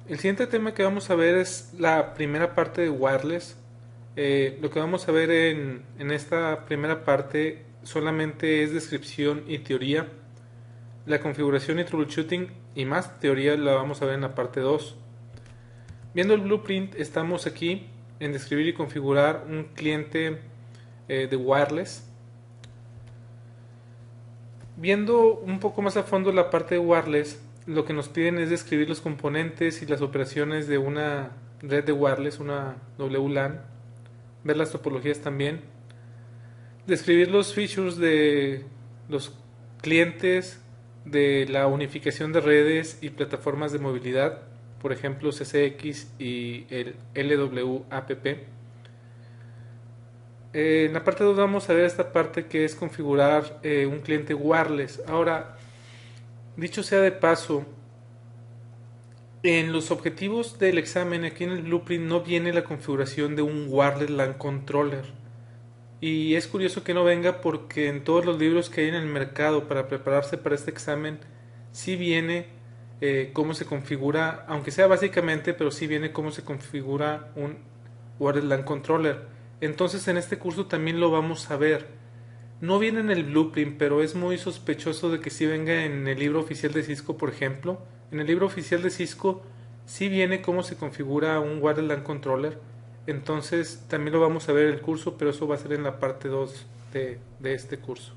El siguiente tema que vamos a ver es la primera parte de wireless. Lo que vamos a ver en esta primera parte solamente es descripción y teoría. La configuración y troubleshooting y más teoría la vamos a ver en la parte 2. Viendo el blueprint, estamos aquí en describir y configurar un cliente de wireless. Viendo un poco más a fondo la parte de wireless, lo que nos piden es describir los componentes y las operaciones de una red de wireless, una WLAN, ver las topologías también, describir los features de los clientes, de la unificación de redes y plataformas de movilidad, por ejemplo CCX y el LWAPP. En la parte 2 vamos a ver esta parte que es configurar un cliente wireless. Ahora, dicho sea de paso, en los objetivos del examen aquí en el blueprint no viene la configuración de un wireless LAN controller. Y es curioso que no venga porque en todos los libros que hay en el mercado para prepararse para este examen sí viene cómo se configura, aunque sea básicamente, pero sí viene cómo se configura un wireless LAN controller. Entonces en este curso también lo vamos a ver. No viene en el blueprint, pero es muy sospechoso de que sí venga en el libro oficial de Cisco, por ejemplo. En el libro oficial de Cisco sí viene cómo se configura un wireless LAN controller. Entonces también lo vamos a ver en el curso, pero eso va a ser en la parte 2 de este curso.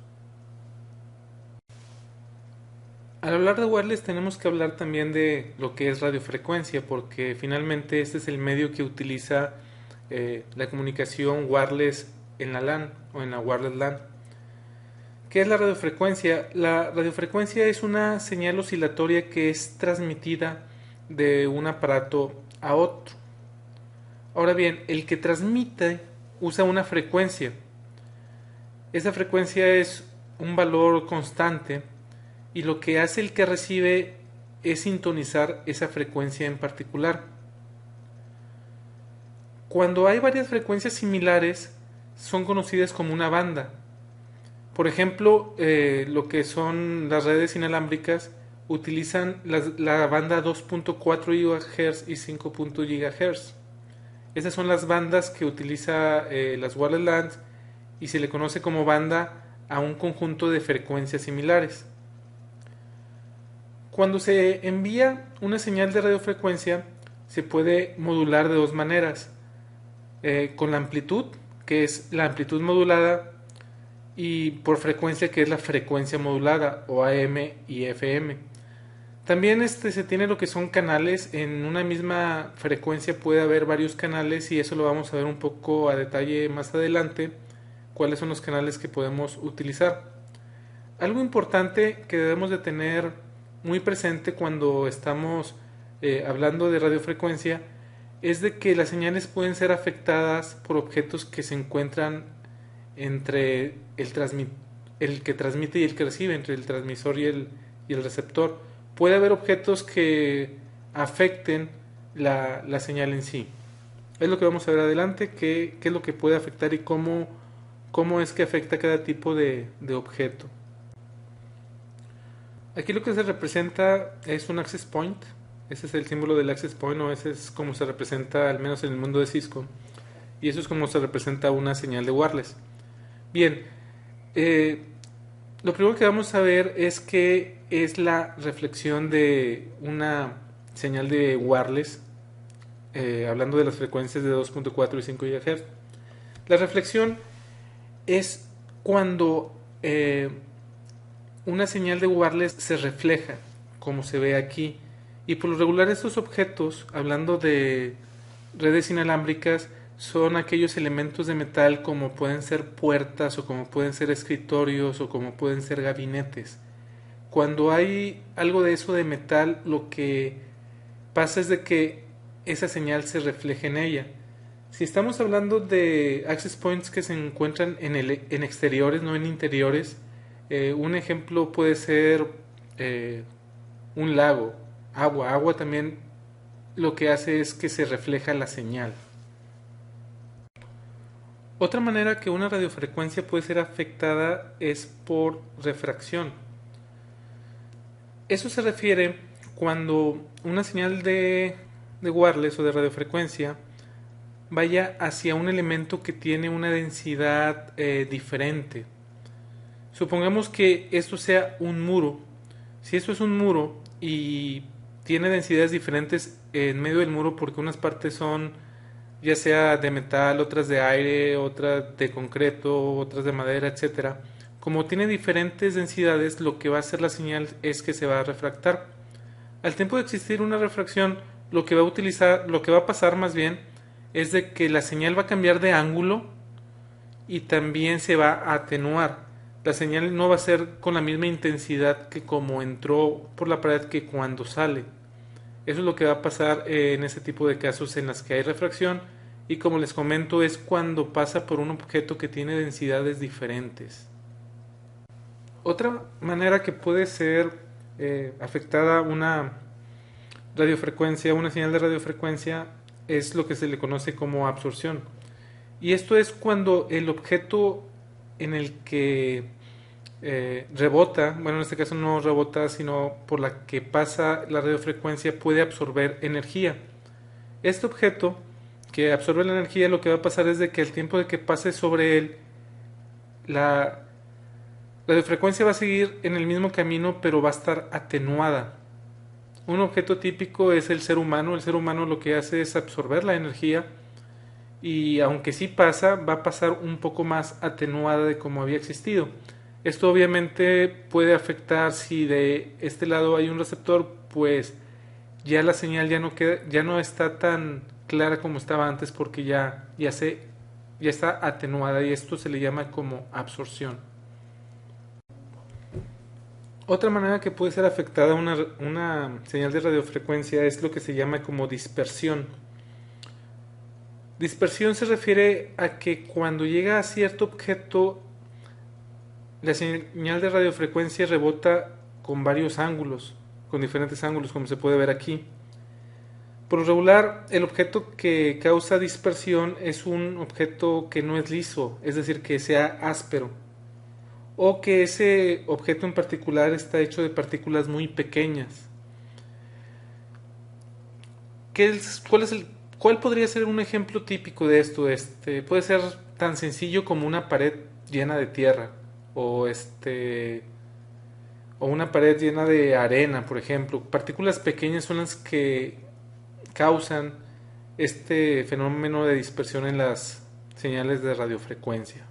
Al hablar de wireless tenemos que hablar también de lo que es radiofrecuencia, porque finalmente este es el medio que utiliza la comunicación wireless en la LAN o en la wireless LAN. ¿Qué es la radiofrecuencia? La radiofrecuencia es una señal oscilatoria que es transmitida de un aparato a otro. Ahora bien, el que transmite usa una frecuencia. Esa frecuencia es un valor constante y lo que hace el que recibe es sintonizar esa frecuencia en particular. Cuando hay varias frecuencias similares, son conocidas como una banda. Por ejemplo, lo que son las redes inalámbricas utilizan la banda 2.4 GHz y 5 GHz. Esas son las bandas que utiliza las wireless LANs y se le conoce como banda a un conjunto de frecuencias similares. Cuando se envía una señal de radiofrecuencia, se puede modular de dos maneras, con la amplitud, que es la amplitud modulada, y por frecuencia, que es la frecuencia modulada, o AM y FM. También se tiene lo que son canales. En una misma frecuencia puede haber varios canales y eso lo vamos a ver un poco a detalle más adelante, cuáles son los canales que podemos utilizar. Algo importante que debemos de tener muy presente cuando estamos hablando de radiofrecuencia es de que las señales pueden ser afectadas por objetos que se encuentran entre el que transmite y el que recibe, entre el transmisor y el receptor. Puede haber objetos que afecten la señal en sí. Es lo que vamos a ver adelante, qué es lo que puede afectar y cómo es que afecta cada tipo de objeto. Aquí lo que se representa es un access point. Ese es el símbolo del access point, o ese es como se representa al menos en el mundo de Cisco. Y eso es como se representa una señal de wireless. Bien, eh, lo primero que vamos a ver es que es la reflexión de una señal de wireless, hablando de las frecuencias de 2.4 y 5 GHz. La reflexión es cuando una señal de wireless se refleja, como se ve aquí. Y por lo regular estos objetos, hablando de redes inalámbricas, son aquellos elementos de metal como pueden ser puertas o como pueden ser escritorios o como pueden ser gabinetes. Cuando hay algo de eso de metal, lo que pasa es de que esa señal se refleja en ella. Si estamos hablando de access points que se encuentran en exteriores, no en interiores, un ejemplo puede ser eh, un lago, agua. Agua también lo que hace es que se refleja la señal. Otra manera que una radiofrecuencia puede ser afectada es por refracción. Eso se refiere cuando una señal de de wireless o de radiofrecuencia vaya hacia un elemento que tiene una densidad diferente. Supongamos que esto sea un muro. Si esto es un muro y tiene densidades diferentes en medio del muro porque unas partes son ya sea de metal, otras de aire, otras de concreto, otras de madera, etcétera. Como tiene diferentes densidades, lo que va a hacer la señal es que se va a refractar. Al tiempo de existir una refracción, lo que va a pasar más bien es de que la señal va a cambiar de ángulo y también se va a atenuar. La señal no va a ser con la misma intensidad que como entró por la pared que cuando sale. Eso es lo que va a pasar en ese tipo de casos en las que hay refracción y como les comento es cuando pasa por un objeto que tiene densidades diferentes. Otra manera que puede ser afectada una radiofrecuencia, una señal de radiofrecuencia es lo que se le conoce como absorción. Y esto es cuando el objeto en el que rebota, bueno en este caso no rebota, sino por la que pasa la radiofrecuencia puede absorber energía. Este objeto que absorbe la energía lo que va a pasar es de que al tiempo de que pase sobre él, la radiofrecuencia va a seguir en el mismo camino pero va a estar atenuada. Un objeto típico es el ser humano. El ser humano lo que hace es absorber la energía y aunque sí pasa, va a pasar un poco más atenuada de como había existido. Esto obviamente puede afectar si de este lado hay un receptor, pues ya la señal ya no está tan clara como estaba antes porque ya está atenuada y esto se le llama como absorción. Otra manera que puede ser afectada una señal de radiofrecuencia es lo que se llama como dispersión. Dispersión se refiere a que cuando llega a cierto objeto, la señal de radiofrecuencia rebota con varios ángulos, con diferentes ángulos, como se puede ver aquí. Por lo regular, el objeto que causa dispersión es un objeto que no es liso, es decir, que sea áspero, o que ese objeto en particular está hecho de partículas muy pequeñas. ¿Cuál podría ser un ejemplo típico de esto? Puede ser tan sencillo como una pared llena de tierra o o una pared llena de arena, por ejemplo. Partículas pequeñas son las que causan este fenómeno de dispersión en las señales de radiofrecuencia.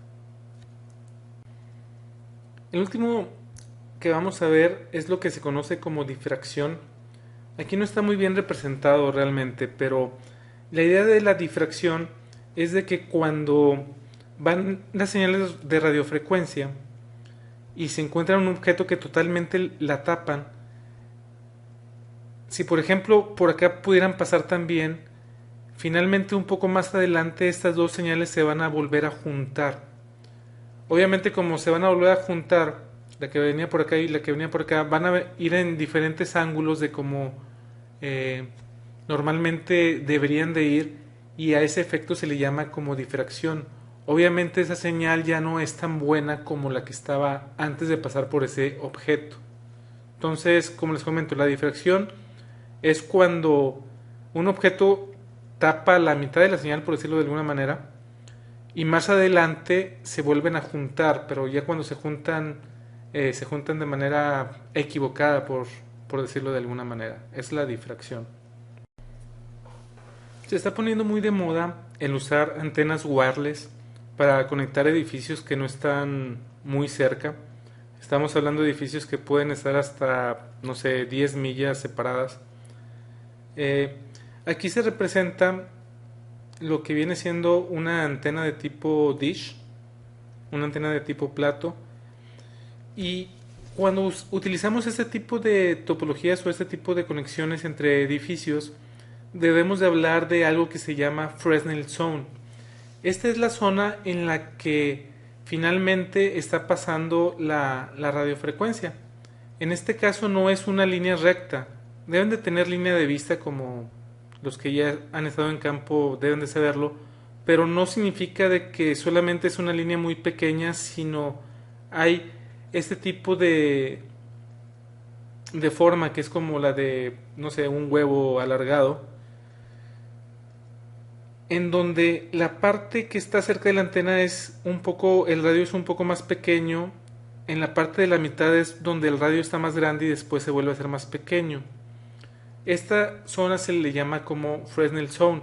El último que vamos a ver es lo que se conoce como difracción. Aquí no está muy bien representado realmente, pero la idea de la difracción es de que cuando van las señales de radiofrecuencia y se encuentra un objeto que totalmente la tapan, si por ejemplo por acá pudieran pasar también, finalmente un poco más adelante estas dos señales se van a volver a juntar. Obviamente como se van a volver a juntar, la que venía por acá y la que venía por acá, van a ir en diferentes ángulos de como normalmente deberían de ir y a ese efecto se le llama como difracción. Obviamente esa señal ya no es tan buena como la que estaba antes de pasar por ese objeto. Entonces, como les comento, la difracción es cuando un objeto tapa la mitad de la señal, por decirlo de alguna manera, y más adelante se vuelven a juntar, pero ya cuando se juntan de manera equivocada, por decirlo de alguna manera. Es la difracción. Se está poniendo muy de moda el usar antenas wireless para conectar edificios que no están muy cerca. Estamos hablando de edificios que pueden estar hasta, no sé, 10 millas separadas. Aquí se representa lo que viene siendo una antena de tipo dish, una antena de tipo plato. Y cuando utilizamos este tipo de topologías o este tipo de conexiones entre edificios, debemos de hablar de algo que se llama Fresnel Zone. Esta es la zona en la que finalmente está pasando la radiofrecuencia. En este caso no es una línea recta. Deben de tener línea de vista como los que ya han estado en campo deben de saberlo, pero no significa de que solamente es una línea muy pequeña, sino hay este tipo de forma que es como la de, no sé, un huevo alargado, en donde la parte que está cerca de la antena es un poco, el radio es un poco más pequeño, en la parte de la mitad es donde el radio está más grande y después se vuelve a ser más pequeño. Esta zona se le llama como Fresnel Zone.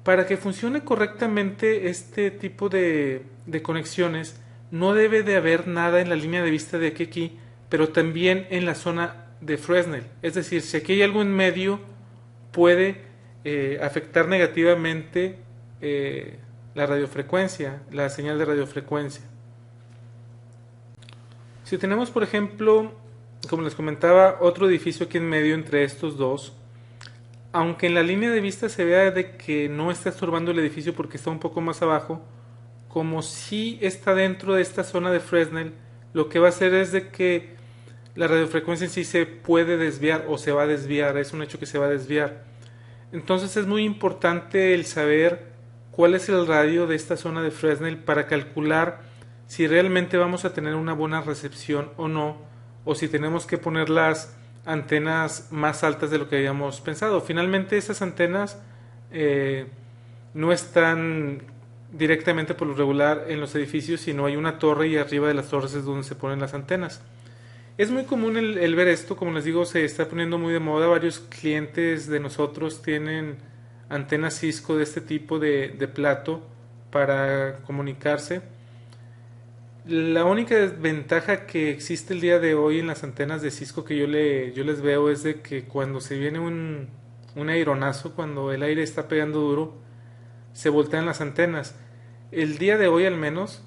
Para que funcione correctamente este tipo de conexiones, no debe de haber nada en la línea de vista de aquí, pero también en la zona de Fresnel. Es decir, si aquí hay algo en medio, puede afectar negativamente la radiofrecuencia, la señal de radiofrecuencia. Si tenemos, por ejemplo, como les comentaba, otro edificio aquí en medio entre estos dos, aunque en la línea de vista se vea de que no está estorbando el edificio porque está un poco más abajo, como si está dentro de esta zona de Fresnel, lo que va a hacer es de que la radiofrecuencia en sí se puede desviar o se va a desviar, es un hecho que se va a desviar. Entonces es muy importante el saber cuál es el radio de esta zona de Fresnel para calcular si realmente vamos a tener una buena recepción o no, o si tenemos que poner las antenas más altas de lo que habíamos pensado. Finalmente esas antenas no están directamente por lo regular en los edificios, sino hay una torre y arriba de las torres es donde se ponen las antenas. Es muy común el ver esto, como les digo, se está poniendo muy de moda. Varios clientes de nosotros tienen antenas Cisco de este tipo de plato para comunicarse. La única desventaja que existe el día de hoy en las antenas de Cisco que yo les veo es de que cuando se viene un aironazo, cuando el aire está pegando duro, se voltean las antenas. El día de hoy al menos,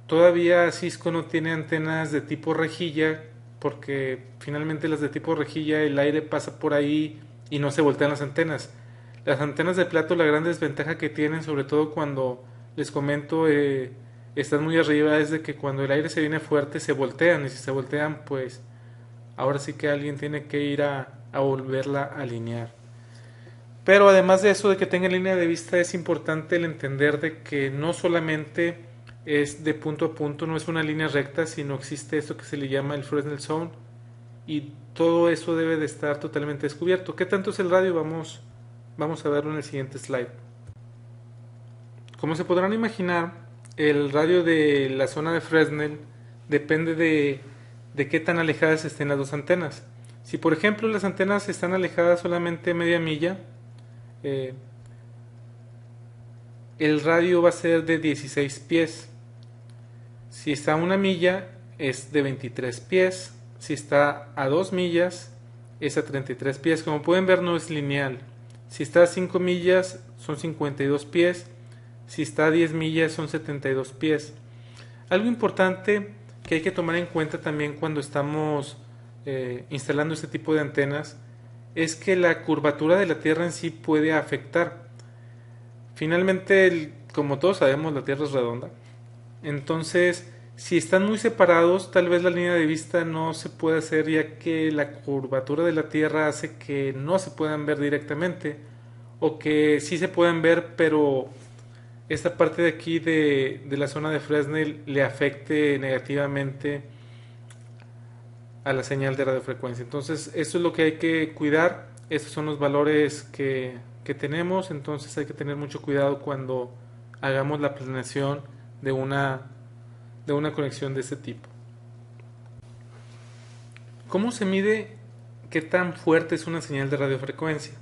todavía Cisco no tiene antenas de tipo rejilla, porque finalmente las de tipo rejilla el aire pasa por ahí y no se voltean las antenas. Las antenas de plato, la gran desventaja que tienen, sobre todo cuando les comento están muy arriba, es de que cuando el aire se viene fuerte se voltean, y si se voltean pues ahora sí que alguien tiene que ir a volverla a alinear. Pero además de eso, de que tenga línea de vista, es importante el entender de que no solamente es de punto a punto, no es una línea recta, sino existe esto que se le llama el Fresnel Zone, y todo eso debe de estar totalmente descubierto. ¿Qué tanto es el radio? Vamos a verlo en el siguiente slide. Como se podrán imaginar, el radio de la zona de Fresnel depende de qué tan alejadas estén las dos antenas. Si por ejemplo las antenas están alejadas solamente media milla, el radio va a ser de 16 pies. Si está a una milla es de 23 pies. Si está a 2 millas es a 33 pies. Como pueden ver, no es lineal. Si está a 5 millas son 52 pies. Si está a 10 millas son 72 pies. Algo importante que hay que tomar en cuenta también cuando estamos instalando este tipo de antenas es que la curvatura de la Tierra en sí puede afectar. Finalmente, como todos sabemos, la Tierra es redonda. Entonces, si están muy separados, tal vez la línea de vista no se puede hacer, ya que la curvatura de la Tierra hace que no se puedan ver directamente, o que sí se puedan ver, pero esta parte de aquí de la zona de Fresnel le afecte negativamente a la señal de radiofrecuencia. Entonces, eso es lo que hay que cuidar. Estos son los valores que tenemos. Entonces, hay que tener mucho cuidado cuando hagamos la planeación de una conexión de este tipo. ¿Cómo se mide qué tan fuerte es una señal de radiofrecuencia?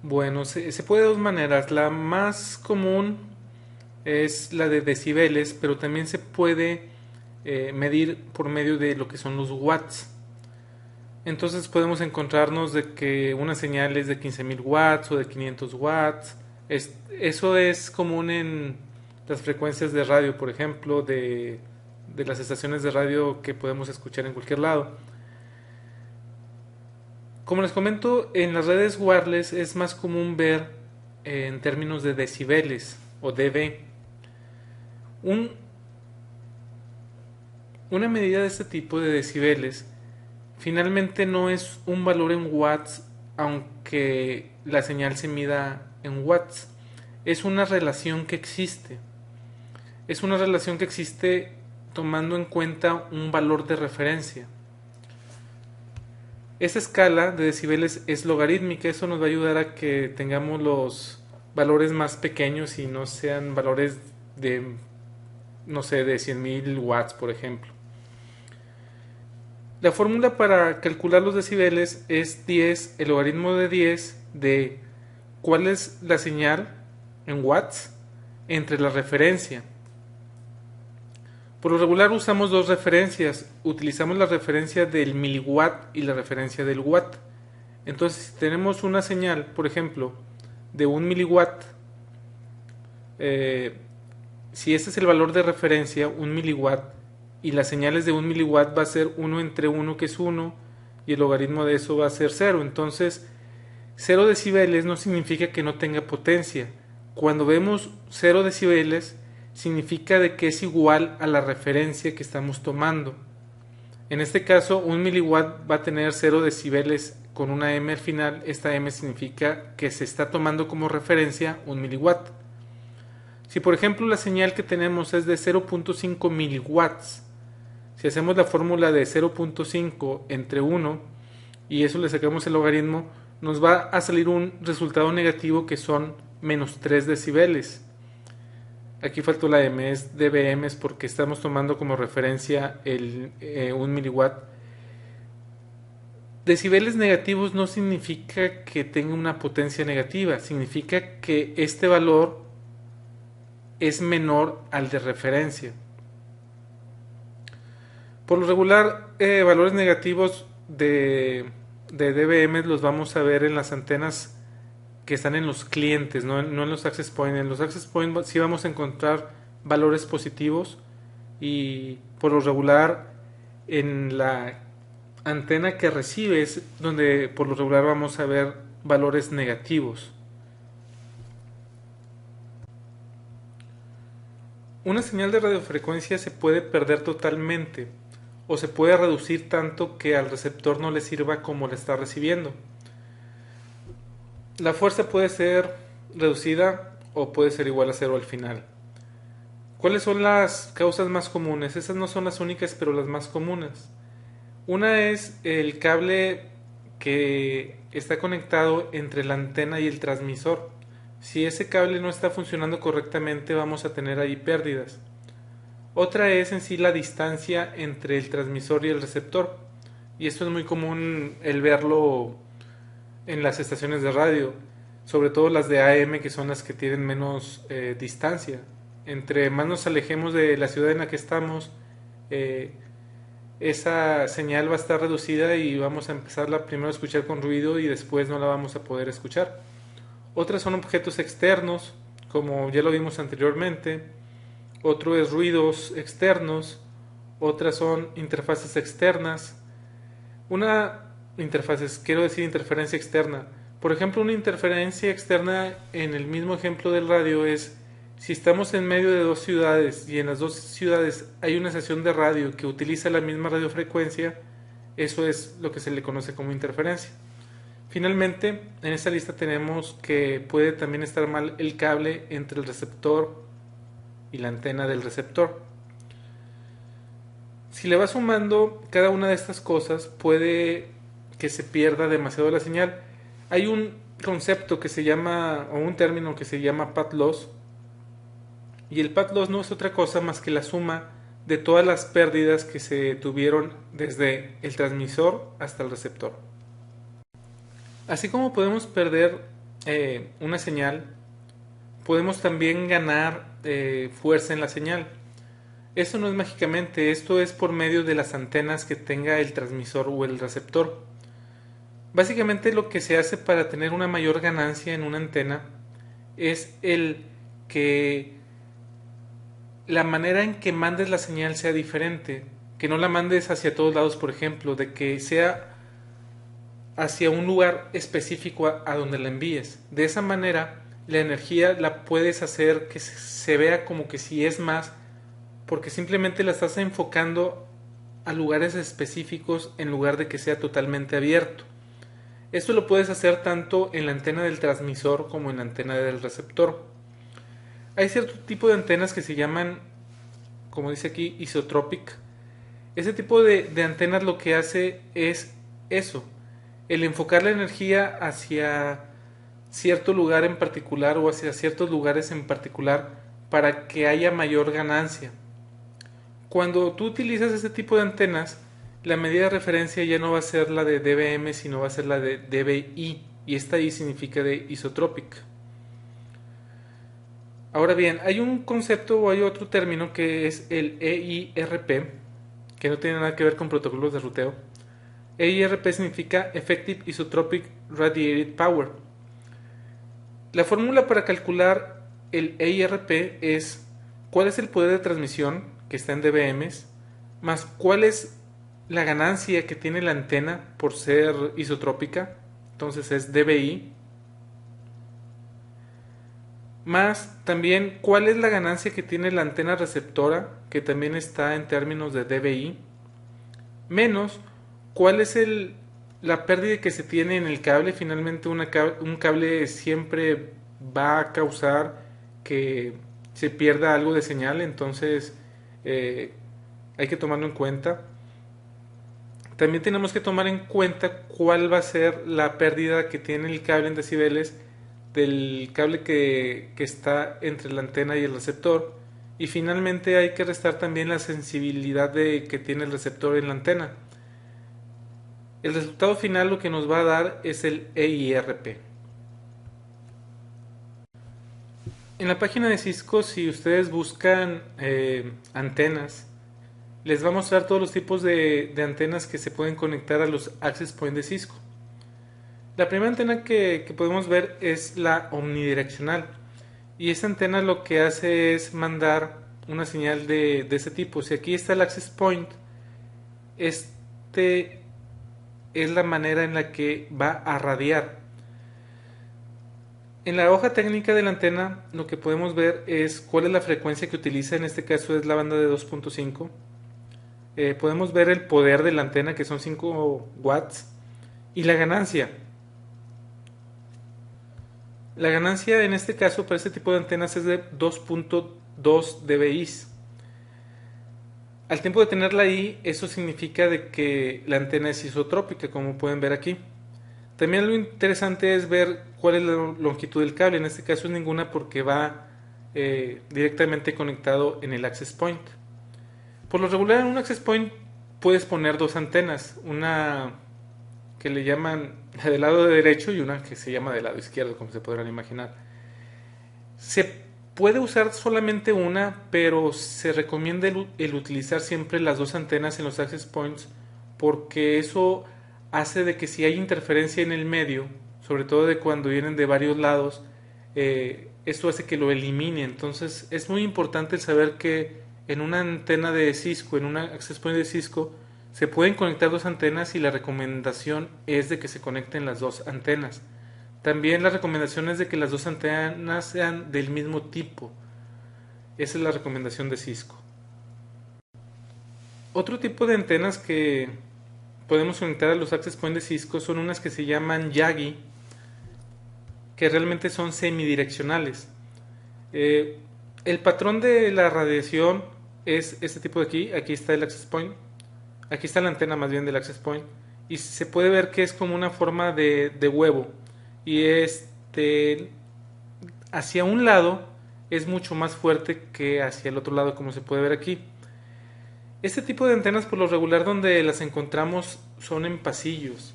Bueno, se puede de dos maneras. La más común es la de decibeles, pero también se puede medir por medio de lo que son los watts. Entonces podemos encontrarnos de que una señal es de 15.000 watts o de 500 watts. Eso es común en las frecuencias de radio, por ejemplo, de las estaciones de radio que podemos escuchar en cualquier lado. Como les comento, en las redes wireless es más común ver en términos de decibeles o dB. Una medida de este tipo de decibeles finalmente no es un valor en watts, aunque la señal se mida en watts. Es una relación que existe. Es una relación que existe tomando en cuenta un valor de referencia. Esa escala de decibeles es logarítmica. Eso nos va a ayudar a que tengamos valores más pequeños y no sean valores de, no sé, de 100.000 watts, por ejemplo. La fórmula para calcular los decibeles es 10, el logaritmo de 10 de cuál es la señal en watts entre la referencia. Por lo regular usamos dos referencias. Utilizamos la referencia del miliwatt y la referencia del watt. Entonces, si tenemos una señal, por ejemplo, de 1 miliwatt, si ese es el valor de referencia, 1 miliwatt, y las señales de 1 miliwatt va a ser 1 entre 1, que es 1, y el logaritmo de eso va a ser 0. Entonces, 0 decibeles no significa que no tenga potencia. Cuando vemos 0 decibeles, significa de que es igual a la referencia que estamos tomando. En este caso, 1 miliwatt va a tener 0 decibeles con una m al final. Esta m significa que se está tomando como referencia 1 miliwatt. Si por ejemplo la señal que tenemos es de 0.5 miliwatts, si hacemos la fórmula de 0.5 entre 1 y eso le sacamos el logaritmo, nos va a salir un resultado negativo que son menos 3 decibeles. Aquí faltó la m, es dBm porque estamos tomando como referencia el 1 miliwatt. Decibeles negativos no significa que tenga una potencia negativa, significa que este valor es menor al de referencia. Por lo regular, valores negativos de dBm los vamos a ver en las antenas que están en los clientes, no en los access point. En los access point sí vamos a encontrar valores positivos, y por lo regular en la antena que recibe es donde por lo regular vamos a ver valores negativos. Una señal de radiofrecuencia se puede perder totalmente o se puede reducir tanto que al receptor no le sirva como le está recibiendo. La fuerza puede ser reducida o puede ser igual a 0 al final. ¿Cuáles son las causas más comunes? Esas no son las únicas, pero las más comunes. Una es el cable que está conectado entre la antena y el transmisor. Si ese cable no está funcionando correctamente, vamos a tener ahí pérdidas. Otra es en sí la distancia entre el transmisor y el receptor. Y esto es muy común el verlo en las estaciones de radio, sobre todo las de AM, que son las que tienen menos distancia. Entre más nos alejemos de la ciudad en la que estamos, esa señal va a estar reducida y vamos a empezarla primero a escuchar con ruido y después no la vamos a poder escuchar. Otras son objetos externos, como ya lo vimos anteriormente. Otro es ruidos externos. Otras son interfaces externas. Quiero decir interferencia externa. Por ejemplo, una interferencia externa en el mismo ejemplo del radio es si estamos en medio de dos ciudades y en las dos ciudades hay una estación de radio que utiliza la misma radiofrecuencia, eso es lo que se le conoce como interferencia. Finalmente, en esta lista tenemos que puede también estar mal el cable entre el receptor y la antena del receptor. Si le va sumando cada una de estas cosas, puede que se pierda demasiado la señal. Hay un concepto que se llama, o un término que se llama path loss, y el path loss no es otra cosa más que la suma de todas las pérdidas que se tuvieron desde el transmisor hasta el receptor. Así como podemos perder una señal, podemos también ganar fuerza en la señal. Esto no es mágicamente, esto es por medio de las antenas que tenga el transmisor o el receptor. Básicamente lo que se hace para tener una mayor ganancia en una antena es el que la manera en que mandes la señal sea diferente, que no la mandes hacia todos lados, por ejemplo, de que sea hacia un lugar específico a donde la envíes. De esa manera la energía la puedes hacer que se vea como que si es más, porque simplemente la estás enfocando a lugares específicos en lugar de que sea totalmente abierto. Esto lo puedes hacer tanto en la antena del transmisor como en la antena del receptor. Hay cierto tipo de antenas que se llaman, como dice aquí, isotropic. Ese tipo de antenas lo que hace es eso, el enfocar la energía hacia cierto lugar en particular o hacia ciertos lugares en particular para que haya mayor ganancia. Cuando tú utilizas este tipo de antenas, la medida de referencia ya no va a ser la de dBm, sino va a ser la de dBi, y esta I significa de isotropic. Ahora bien, hay un concepto o hay otro término que es el EIRP, que no tiene nada que ver con protocolos de ruteo. EIRP significa Effective Isotropic Radiated Power. La fórmula para calcular el EIRP es cuál es el poder de transmisión, que está en dBm, más cuál es la ganancia que tiene la antena por ser isotrópica, entonces es dBi, más también cuál es la ganancia que tiene la antena receptora, que también está en términos de dBi, menos cuál es la pérdida que se tiene en el cable. Finalmente un cable siempre va a causar que se pierda algo de señal, entonces hay que tomarlo en cuenta. También tenemos que tomar en cuenta cuál va a ser la pérdida que tiene el cable en decibeles del cable que está entre la antena y el receptor. Y finalmente hay que restar también la sensibilidad que tiene el receptor en la antena. El resultado final lo que nos va a dar es el EIRP. En la página de Cisco, si ustedes buscan antenas, les va a mostrar todos los tipos de antenas que se pueden conectar a los access point de Cisco. La primera antena que podemos ver es la omnidireccional, y esta antena lo que hace es mandar una señal de ese tipo. Si aquí está el access point, este es la manera en la que va a radiar. En la hoja técnica de la antena lo que podemos ver es cuál es la frecuencia que utiliza, en este caso es la banda de 2.5. Podemos ver el poder de la antena, que son 5 watts, y la ganancia. La ganancia en este caso para este tipo de antenas es de 2.2 dBi. Al tiempo de tenerla ahí, eso significa de que la antena es isotrópica, como pueden ver aquí. También lo interesante es ver cuál es la longitud del cable. En este caso es ninguna, porque va directamente conectado en el access point. Por lo regular en un access point puedes poner dos antenas, una que le llaman del lado derecho y una que se llama del lado izquierdo, como se podrán imaginar. Se puede usar solamente una, pero se recomienda el utilizar siempre las dos antenas en los access points, porque eso hace de que si hay interferencia en el medio, sobre todo de cuando vienen de varios lados, esto hace que lo elimine. Entonces es muy importante el saber que en una antena de Cisco, en un access point de Cisco, se pueden conectar dos antenas, y la recomendación es de que se conecten las dos antenas. También la recomendación es de que las dos antenas sean del mismo tipo. Esa es la recomendación de Cisco. Otro tipo de antenas que podemos conectar a los access point de Cisco son unas que se llaman Yagi, que realmente son semidireccionales. El patrón de la radiación es este tipo de aquí. Aquí está el access point. Aquí está la antena más bien del access point. Y se puede ver que es como una forma de huevo. Y hacia un lado es mucho más fuerte que hacia el otro lado, como se puede ver aquí. Este tipo de antenas, por lo regular donde las encontramos son en pasillos.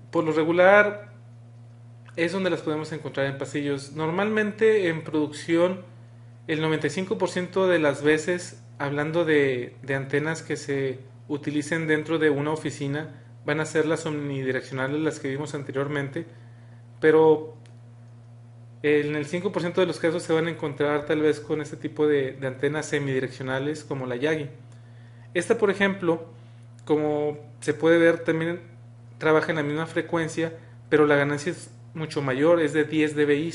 Por lo regular es donde las podemos encontrar en pasillos. Normalmente en producción el 95% de las veces, hablando de antenas que se utilicen dentro de una oficina, van a ser las omnidireccionales, las que vimos anteriormente, pero en el 5% de los casos se van a encontrar tal vez con este tipo de antenas semidireccionales, como la Yagi. Esta, por ejemplo, como se puede ver, también trabaja en la misma frecuencia, pero la ganancia es mucho mayor, es de 10 dBi.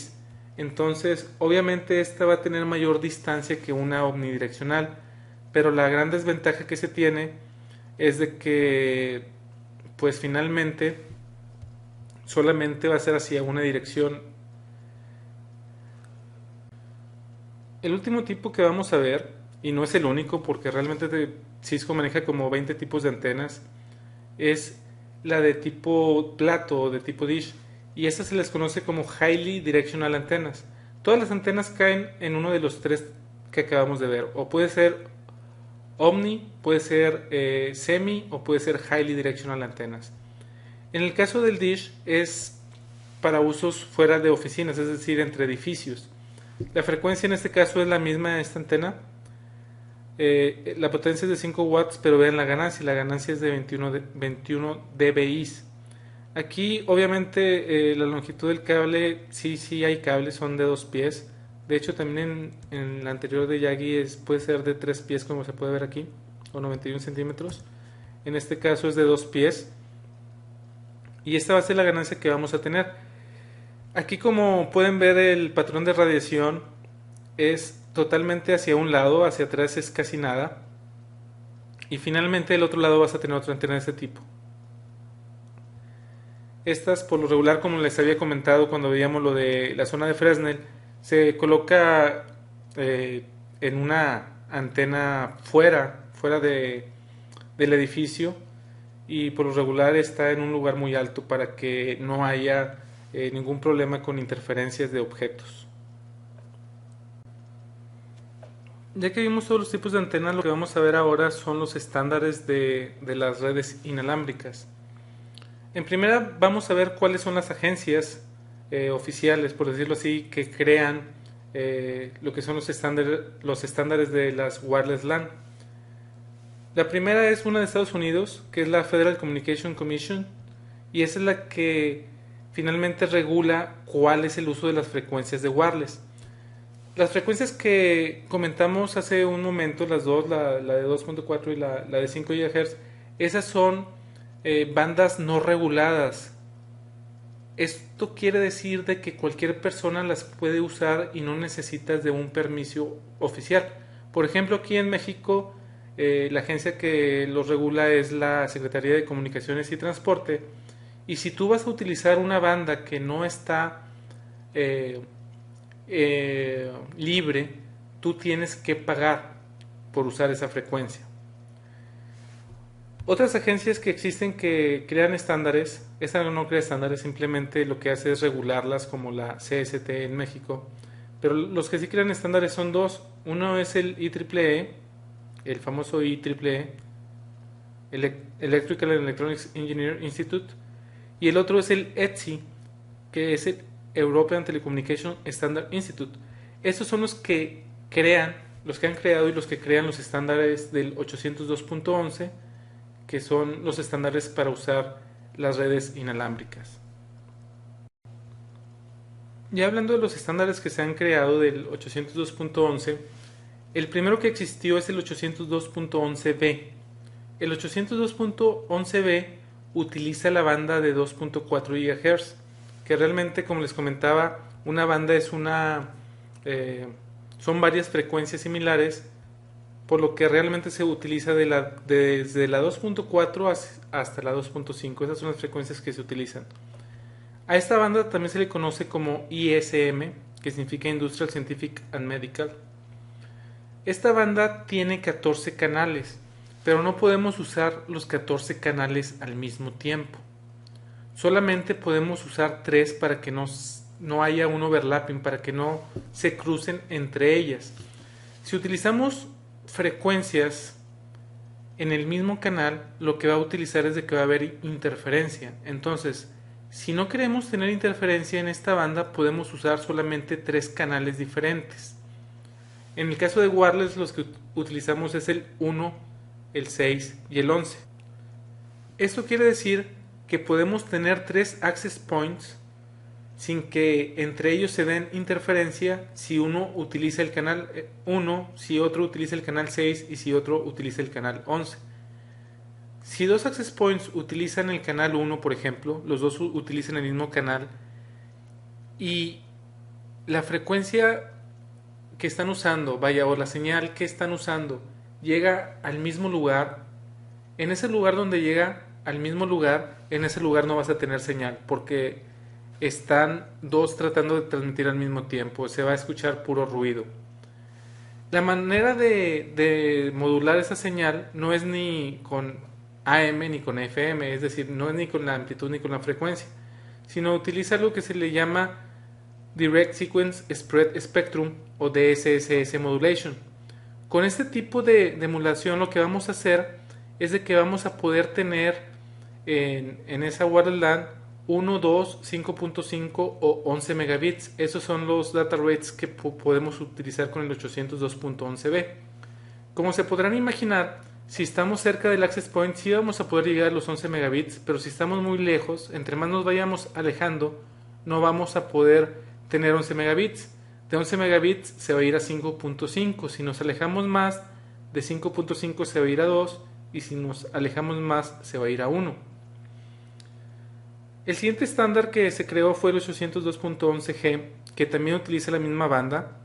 Entonces, obviamente esta va a tener mayor distancia que una omnidireccional, pero la gran desventaja que se tiene es de que, pues finalmente, solamente va a ser hacia una dirección. El último tipo que vamos a ver, y no es el único porque realmente Cisco maneja como 20 tipos de antenas, es la de tipo plato o de tipo dish. y estas se les conoce como Highly Directional Antennas. Todas las antenas caen en uno de los tres que acabamos de ver, o puede ser Omni, puede ser Semi o puede ser Highly Directional Antennas. En el caso del dish es para usos fuera de oficinas, es decir, entre edificios. La frecuencia en este caso es la misma de esta antena. La potencia es de 5 watts, pero vean la ganancia es de 21 dBi. Aquí obviamente la longitud del cable, sí hay cables, son de 2 pies. De hecho también en la anterior de Yagi puede ser de 3 pies como se puede ver aquí, o 91 centímetros. En este caso es de 2 pies. Y esta va a ser la ganancia que vamos a tener. Aquí como pueden ver el patrón de radiación es totalmente hacia un lado, hacia atrás es casi nada. Y finalmente del otro lado vas a tener otra antena de este tipo. Estas por lo regular, como les había comentado cuando veíamos lo de la zona de Fresnel, se coloca en una antena fuera del edificio, y por lo regular está en un lugar muy alto para que no haya ningún problema con interferencias de objetos. Ya que vimos todos los tipos de antenas, lo que vamos a ver ahora son los estándares de las redes inalámbricas. En primera vamos a ver cuáles son las agencias oficiales, por decirlo así, que crean lo que son los estándares de las wireless LAN. La primera es una de Estados Unidos, que es la Federal Communication Commission, y esa es la que finalmente regula cuál es el uso de las frecuencias de wireless. Las frecuencias que comentamos hace un momento, las dos, la de 2.4 y la de 5 GHz, esas son bandas no reguladas. Esto quiere decir de que cualquier persona las puede usar y no necesitas de un permiso oficial. Por ejemplo, aquí en México, la agencia que los regula es la Secretaría de Comunicaciones y Transporte. Y si tú vas a utilizar una banda que no está libre, tú tienes que pagar por usar esa frecuencia. Otras agencias que existen que crean estándares, esta no crea estándares, simplemente lo que hace es regularlas, como la CST en México. Pero los que sí crean estándares son dos. Uno es el IEEE, el famoso IEEE, Electrical and Electronics Engineer Institute, y el otro es el ETSI, que es el European Telecommunication Standard Institute. Estos son los que han creado y los que crean los estándares del 802.11, que son los estándares para usar las redes inalámbricas. Ya hablando de los estándares que se han creado del 802.11, el primero que existió es el 802.11b. El 802.11b utiliza la banda de 2.4 GHz, que realmente, como les comentaba, una banda es son varias frecuencias similares, por lo que realmente se utiliza desde la 2.4 hasta la 2.5. Esas son las frecuencias que se utilizan. A esta banda también se le conoce como ISM, que significa Industrial, Scientific and Medical. Esta banda tiene 14 canales, pero no podemos usar los 14 canales al mismo tiempo. Solamente podemos usar 3 para que no haya un overlapping, para que no se crucen entre ellas. Si utilizamos frecuencias en el mismo canal, lo que va a utilizar es de que va a haber interferencia. Entonces, si no queremos tener interferencia en esta banda, podemos usar solamente 3 canales diferentes. En el caso de wireless, los que utilizamos es el 1, el 6 y el 11. Esto quiere decir que podemos tener 3 access points sin que entre ellos se den interferencia si uno utiliza el canal 1, si otro utiliza el canal 6 y si otro utiliza el canal 11. Si dos access points utilizan el canal 1, por ejemplo, los dos utilizan el mismo canal y la frecuencia que están usando, o la señal que están usando, llega al mismo lugar, en ese lugar donde llega al mismo lugar, en ese lugar no vas a tener señal, porque están dos tratando de transmitir al mismo tiempo, se va a escuchar puro ruido. La manera de modular esa señal no es ni con AM ni con FM, es decir, no es ni con la amplitud ni con la frecuencia, sino utiliza algo que se le llama Direct Sequence Spread Spectrum o DSSS Modulation. Con este tipo de emulación lo que vamos a hacer es de que vamos a poder tener en esa wireless LAN 1, 2, 5.5 o 11 megabits. Esos son los data rates que podemos utilizar con el 802.11b. Como se podrán imaginar, si estamos cerca del access point sí vamos a poder llegar a los 11 megabits, pero si estamos muy lejos, entre más nos vayamos alejando, no vamos a poder tener 11 megabits. De 11 megabits se va a ir a 5.5. Si nos alejamos más, de 5.5 se va a ir a 2, y si nos alejamos más se va a ir a 1. El siguiente estándar que se creó fue el 802.11g, que también utiliza la misma banda.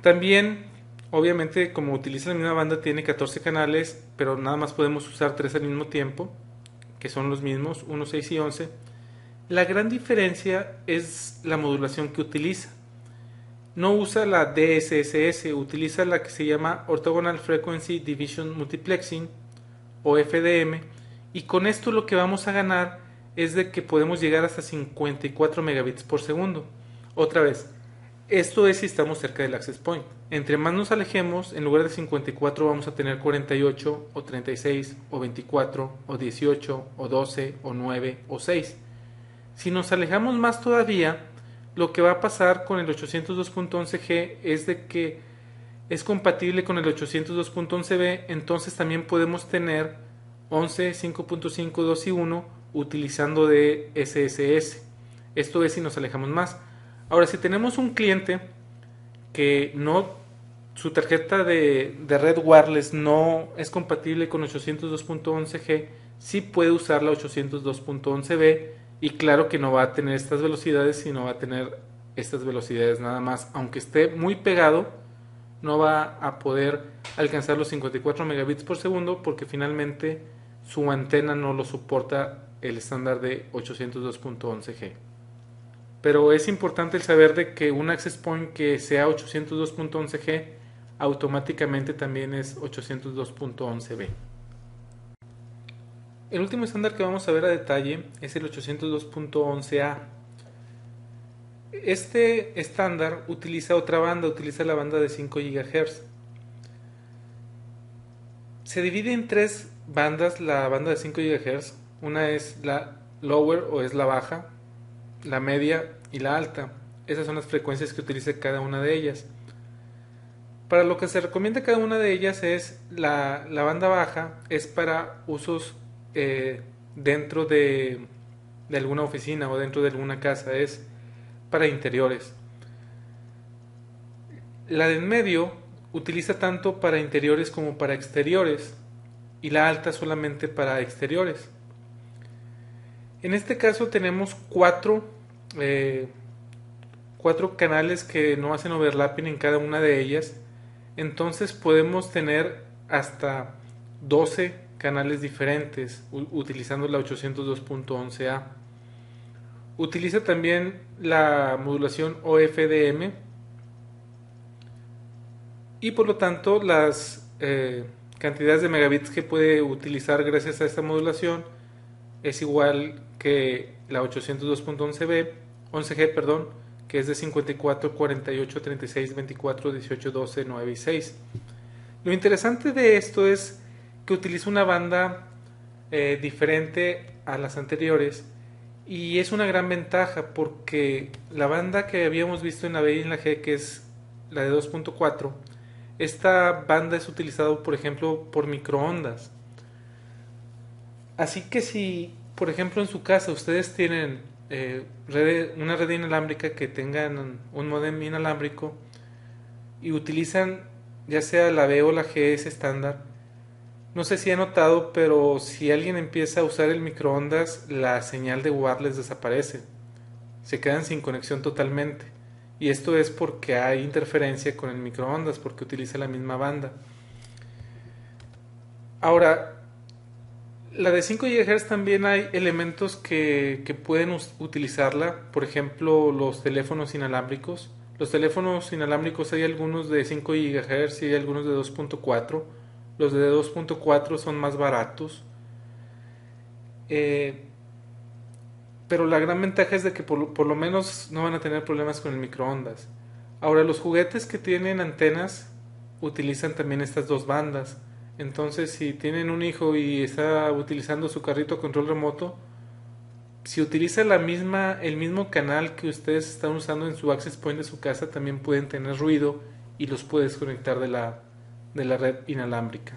También, obviamente, como utiliza la misma banda, tiene 14 canales, pero nada más podemos usar 3 al mismo tiempo, que son los mismos, 1, 6 y 11. La gran diferencia es la modulación que utiliza. No usa la DSSS, utiliza la que se llama Orthogonal Frequency Division Multiplexing o FDM, y con esto lo que vamos a ganar es de que podemos llegar hasta 54 megabits por segundo. Otra vez, esto es si estamos cerca del access point. Entre más nos alejemos, en lugar de 54 vamos a tener 48 o 36 o 24 o 18 o 12 o 9 o 6. Si nos alejamos más todavía, lo que va a pasar con el 802.11g es de que es compatible con el 802.11b, entonces también podemos tener 11, 5.5, 2 y 1 utilizando de SSS. Esto es si nos alejamos más. Ahora, si tenemos un cliente que no, su tarjeta de red wireless no es compatible con 802.11g, sí puede usar la 802.11b, y claro que no va a tener estas velocidades, sino va a tener estas velocidades nada más. Aunque esté muy pegado, no va a poder alcanzar los 54 megabits por segundo porque finalmente su antena no lo soporta el estándar de 802.11g. Pero es importante el saber de que un access point que sea 802.11g automáticamente también es 802.11b. El último estándar que vamos a ver a detalle es el 802.11a. Este estándar utiliza otra banda, utiliza la banda de 5 GHz. Se divide en 3 bandas la banda de 5 GHz. Una es la lower o es la baja, la media y la alta. Esas son las frecuencias que utiliza cada una de ellas. Para lo que se recomienda cada una de ellas es la banda baja, es para usos dentro de alguna oficina o dentro de alguna casa, es para interiores. La de en medio utiliza tanto para interiores como para exteriores, y la alta solamente para exteriores. En este caso tenemos cuatro canales que no hacen overlapping en cada una de ellas, entonces podemos tener hasta 12 canales diferentes utilizando la 802.11a. Utiliza también la modulación OFDM, y por lo tanto las cantidades de megabits que puede utilizar gracias a esta modulación es igual que la 802.11b, 11g, perdón, que es de 54, 48, 36, 24, 18, 12, 9 y 6. Lo interesante de esto es que utiliza una banda diferente a las anteriores, y es una gran ventaja porque la banda que habíamos visto en la B y en la G, que es la de 2.4, esta banda es utilizada por ejemplo por microondas. Así que si por ejemplo en su casa ustedes tienen una red inalámbrica que tengan un modem inalámbrico y utilizan ya sea la B o la G, ese estándar, no sé si han notado, pero si alguien empieza a usar el microondas, la señal de wireless desaparece. Se quedan sin conexión totalmente. Y esto es porque hay interferencia con el microondas, porque utiliza la misma banda. Ahora, la de 5 GHz también hay elementos que pueden utilizarla. Por ejemplo, los teléfonos inalámbricos. Los teléfonos inalámbricos hay algunos de 5 GHz y hay algunos de 2.4. Los de 2.4 son más baratos. pero la gran ventaja es de que por lo menos no van a tener problemas con el microondas. Ahora, los juguetes que tienen antenas utilizan también estas dos bandas. Entonces, si tienen un hijo y está utilizando su carrito a control remoto, si utiliza el mismo canal que ustedes están usando en su access point de su casa, también pueden tener ruido y los puedes conectar de la red inalámbrica.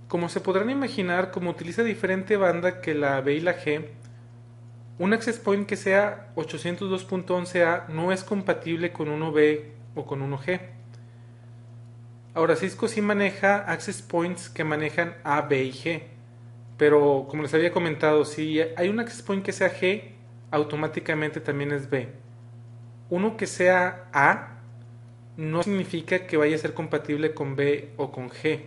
Como se podrán imaginar, como utiliza diferente banda que la B y la G, un access point que sea 802.11a no es compatible con 1B o con 1G. Ahora, Cisco sí maneja access points que manejan A, B y G, pero como les había comentado, si hay un access point que sea G, automáticamente también es B. Uno que sea A no significa que vaya a ser compatible con B o con G.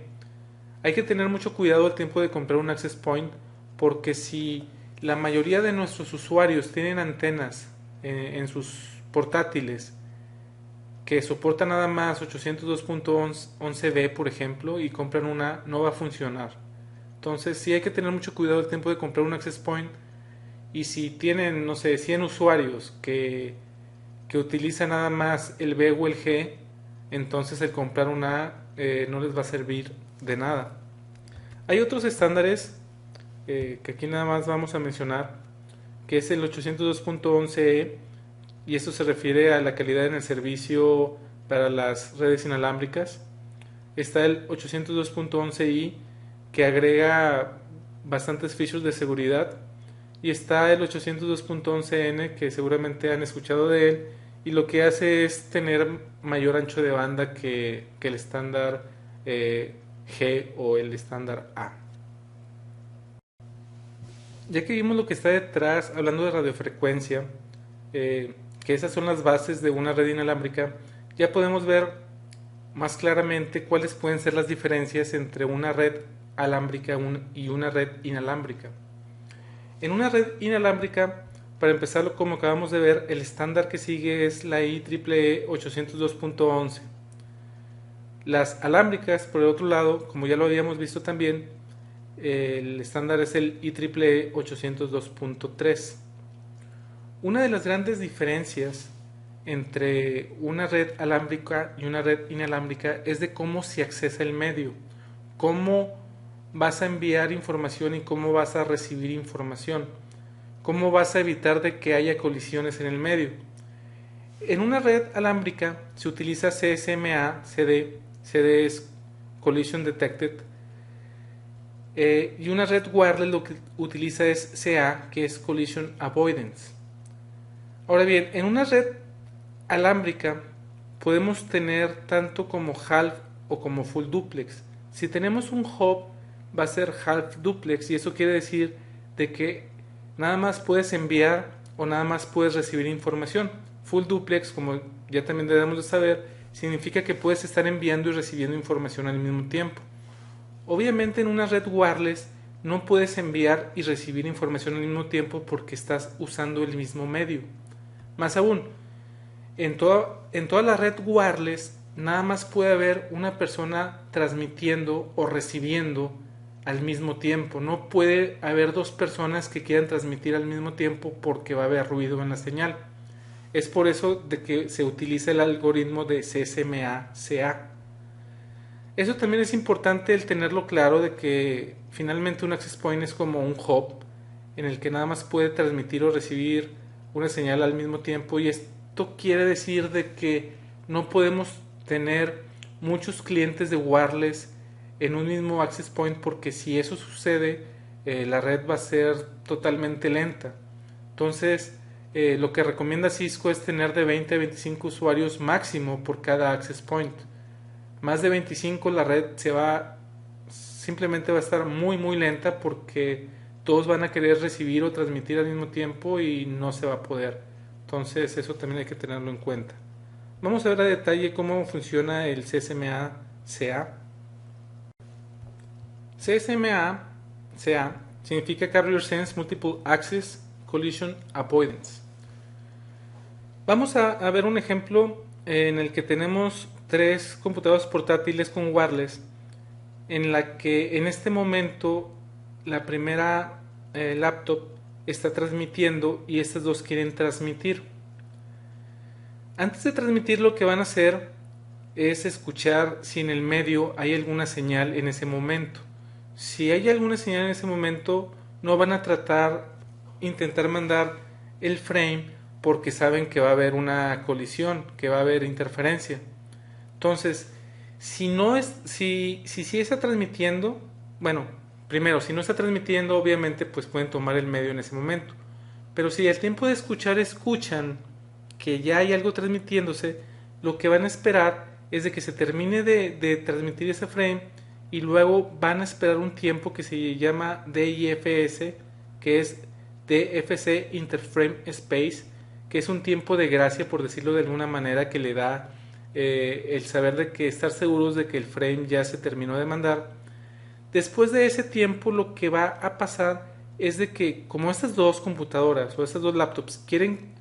Hay que tener mucho cuidado al tiempo de comprar un access point, porque si la mayoría de nuestros usuarios tienen antenas en sus portátiles que soportan nada más 802.11b, por ejemplo, y compran una, no va a funcionar. Entonces sí hay que tener mucho cuidado al tiempo de comprar un access point, y si tienen, no sé, 100 usuarios que utilizan nada más el B o el G, entonces el comprar una A no les va a servir de nada. Hay otros estándares que aquí nada más vamos a mencionar, que es el 802.11e, y esto se refiere a la calidad en el servicio para las redes inalámbricas. Está el 802.11i, que agrega bastantes features de seguridad, y está el 802.11n, que seguramente han escuchado de él, y lo que hace es tener mayor ancho de banda que el estándar G o el estándar A. Ya que vimos lo que está detrás, hablando de radiofrecuencia, que esas son las bases de una red inalámbrica, ya podemos ver más claramente cuáles pueden ser las diferencias entre una red alámbrica y una red inalámbrica. En una red inalámbrica, para empezar, como acabamos de ver, el estándar que sigue es la IEEE 802.11. Las alámbricas, por el otro lado, como ya lo habíamos visto también, el estándar es el IEEE 802.3. Una de las grandes diferencias entre una red alámbrica y una red inalámbrica es de cómo se accesa el medio, cómo vas a enviar información y cómo vas a recibir información, cómo vas a evitar de que haya colisiones en el medio. En una red alámbrica se utiliza CSMA, CD, CD es Collision Detected, y una red wireless lo que utiliza es CA, que es Collision Avoidance. Ahora bien, en una red alámbrica podemos tener tanto como half o como full duplex. Si tenemos un hub, va a ser half duplex, y eso quiere decir de que nada más puedes enviar o nada más puedes recibir información. Full duplex, como ya también debemos de saber, significa que puedes estar enviando y recibiendo información al mismo tiempo. Obviamente en una red wireless no puedes enviar y recibir información al mismo tiempo porque estás usando el mismo medio. Más aún, en toda la red wireless nada más puede haber una persona transmitiendo o recibiendo al mismo tiempo. No puede haber dos personas que quieran transmitir al mismo tiempo porque va a haber ruido en la señal. Es por eso de que se utiliza el algoritmo de CSMA-CA. Eso también es importante el tenerlo claro, de que finalmente un access point es como un hub en el que nada más puede transmitir o recibir una señal al mismo tiempo, y esto quiere decir de que no podemos tener muchos clientes de wireless en un mismo access point, porque si eso sucede la red va a ser totalmente lenta. Entonces lo que recomienda Cisco es tener de 20 a 25 usuarios máximo por cada access point. Más de 25 la red simplemente va a estar muy muy lenta, porque todos van a querer recibir o transmitir al mismo tiempo y no se va a poder. Entonces eso también hay que tenerlo en cuenta. Vamos a ver a detalle cómo funciona el CSMA-CA. CSMA-CA significa Carrier Sense Multiple Access Collision Avoidance. Vamos a ver un ejemplo en el que tenemos 3 computadoras portátiles con wireless, en la que en este momento la primera laptop está transmitiendo y estas dos quieren transmitir. Antes de transmitir, lo que van a hacer es escuchar si en el medio hay alguna señal en ese momento. Si hay alguna señal en ese momento, no van a intentar mandar el frame porque saben que va a haber una colisión, que va a haber interferencia. Entonces, si está transmitiendo, bueno, primero, si no está transmitiendo, obviamente pues pueden tomar el medio en ese momento. Pero si al tiempo de escuchar escuchan que ya hay algo transmitiéndose, lo que van a esperar es de que se termine de transmitir ese frame y luego van a esperar un tiempo que se llama DIFS, que es DFC Interframe Space, que es un tiempo de gracia, por decirlo de alguna manera, que le da el saber de que estar seguros de que el frame ya se terminó de mandar. Después de ese tiempo, lo que va a pasar es de que como estas dos computadoras o estas dos laptops quieren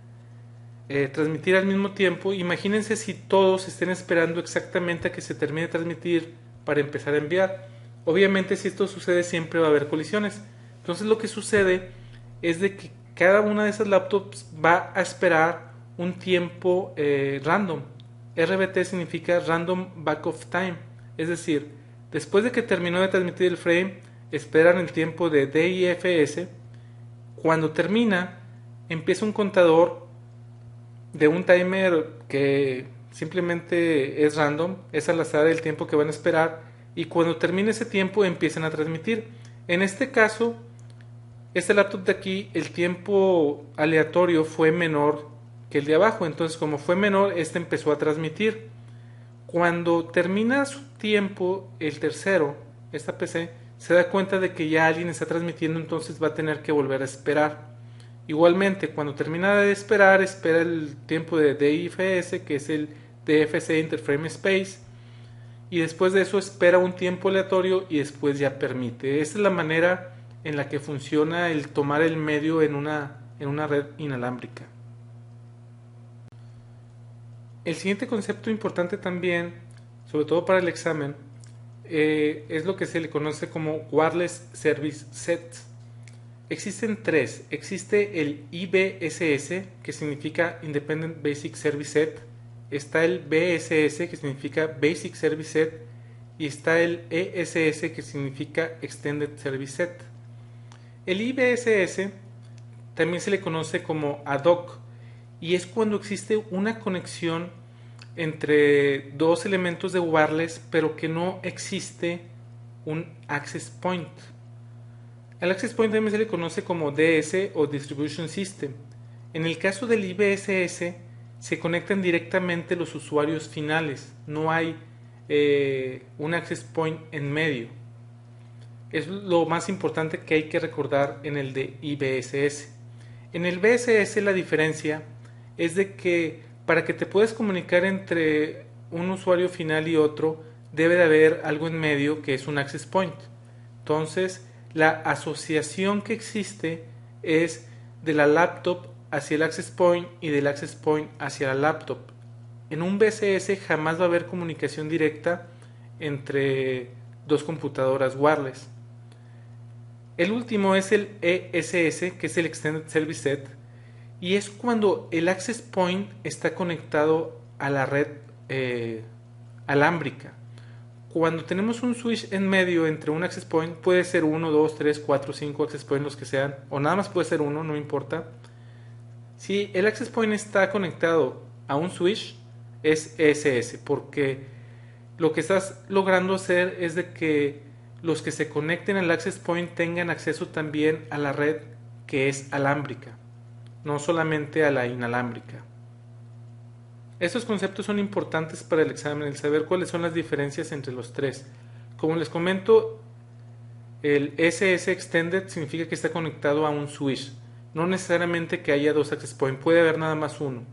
transmitir al mismo tiempo, imagínense si todos estén esperando exactamente a que se termine de transmitir para empezar a enviar. Obviamente, si esto sucede, siempre va a haber colisiones. Entonces lo que sucede es de que cada una de esas laptops va a esperar un tiempo random. RBT significa Random Back of Time, es decir, después de que terminó de transmitir el frame, esperan el tiempo de DIFS. Cuando termina, empieza un contador de un timer que simplemente es random, es al azar el tiempo que van a esperar, y cuando termine ese tiempo empiezan a transmitir. En este caso, este laptop de aquí, el tiempo aleatorio fue menor que el de abajo, entonces como fue menor, este empezó a transmitir. Cuando termina su tiempo, el tercero, esta PC, se da cuenta de que ya alguien está transmitiendo, entonces va a tener que volver a esperar. Igualmente, cuando termina de esperar, espera el tiempo de DIFS, que es el DFC Interframe Space, y después de eso espera un tiempo aleatorio y después ya permite. Esta es la manera en la que funciona el tomar el medio en una red inalámbrica. El siguiente concepto importante también, sobre todo para el examen, es lo que se le conoce como Wireless Service Set. Existen tres. Existe el IBSS, que significa Independent Basic Service Set. Está el BSS, que significa Basic Service Set. Y está el ESS, que significa Extended Service Set. El IBSS también se le conoce como ad hoc, y es cuando existe una conexión entre dos elementos de wireless, pero que no existe un access point. El access point también se le conoce como DS o Distribution System. En el caso del IBSS se conectan directamente los usuarios finales, no hay un access point en medio. Es lo más importante que hay que recordar en el de IBSS. En el BSS la diferencia es de que para que te puedas comunicar entre un usuario final y otro, debe de haber algo en medio que es un access point. Entonces, la asociación que existe es de la laptop hacia el access point y del access point hacia la laptop. En un BSS jamás va a haber comunicación directa entre dos computadoras wireless. El último es el ESS, que es el Extended Service Set, y es cuando el access point está conectado a la red alámbrica. Cuando tenemos un switch en medio entre un access point, puede ser 1, 2, 3, 4, 5 access points, los que sean, o nada más puede ser uno, no importa. Si el access point está conectado a un switch, es ESS, porque lo que estás logrando hacer es de que los que se conecten al access point tengan acceso también a la red que es alámbrica, no solamente a la inalámbrica. Estos conceptos son importantes para el examen, el saber cuáles son las diferencias entre los tres. Como les comento, el SS Extended significa que está conectado a un switch, no necesariamente que haya dos access points, puede haber nada más uno.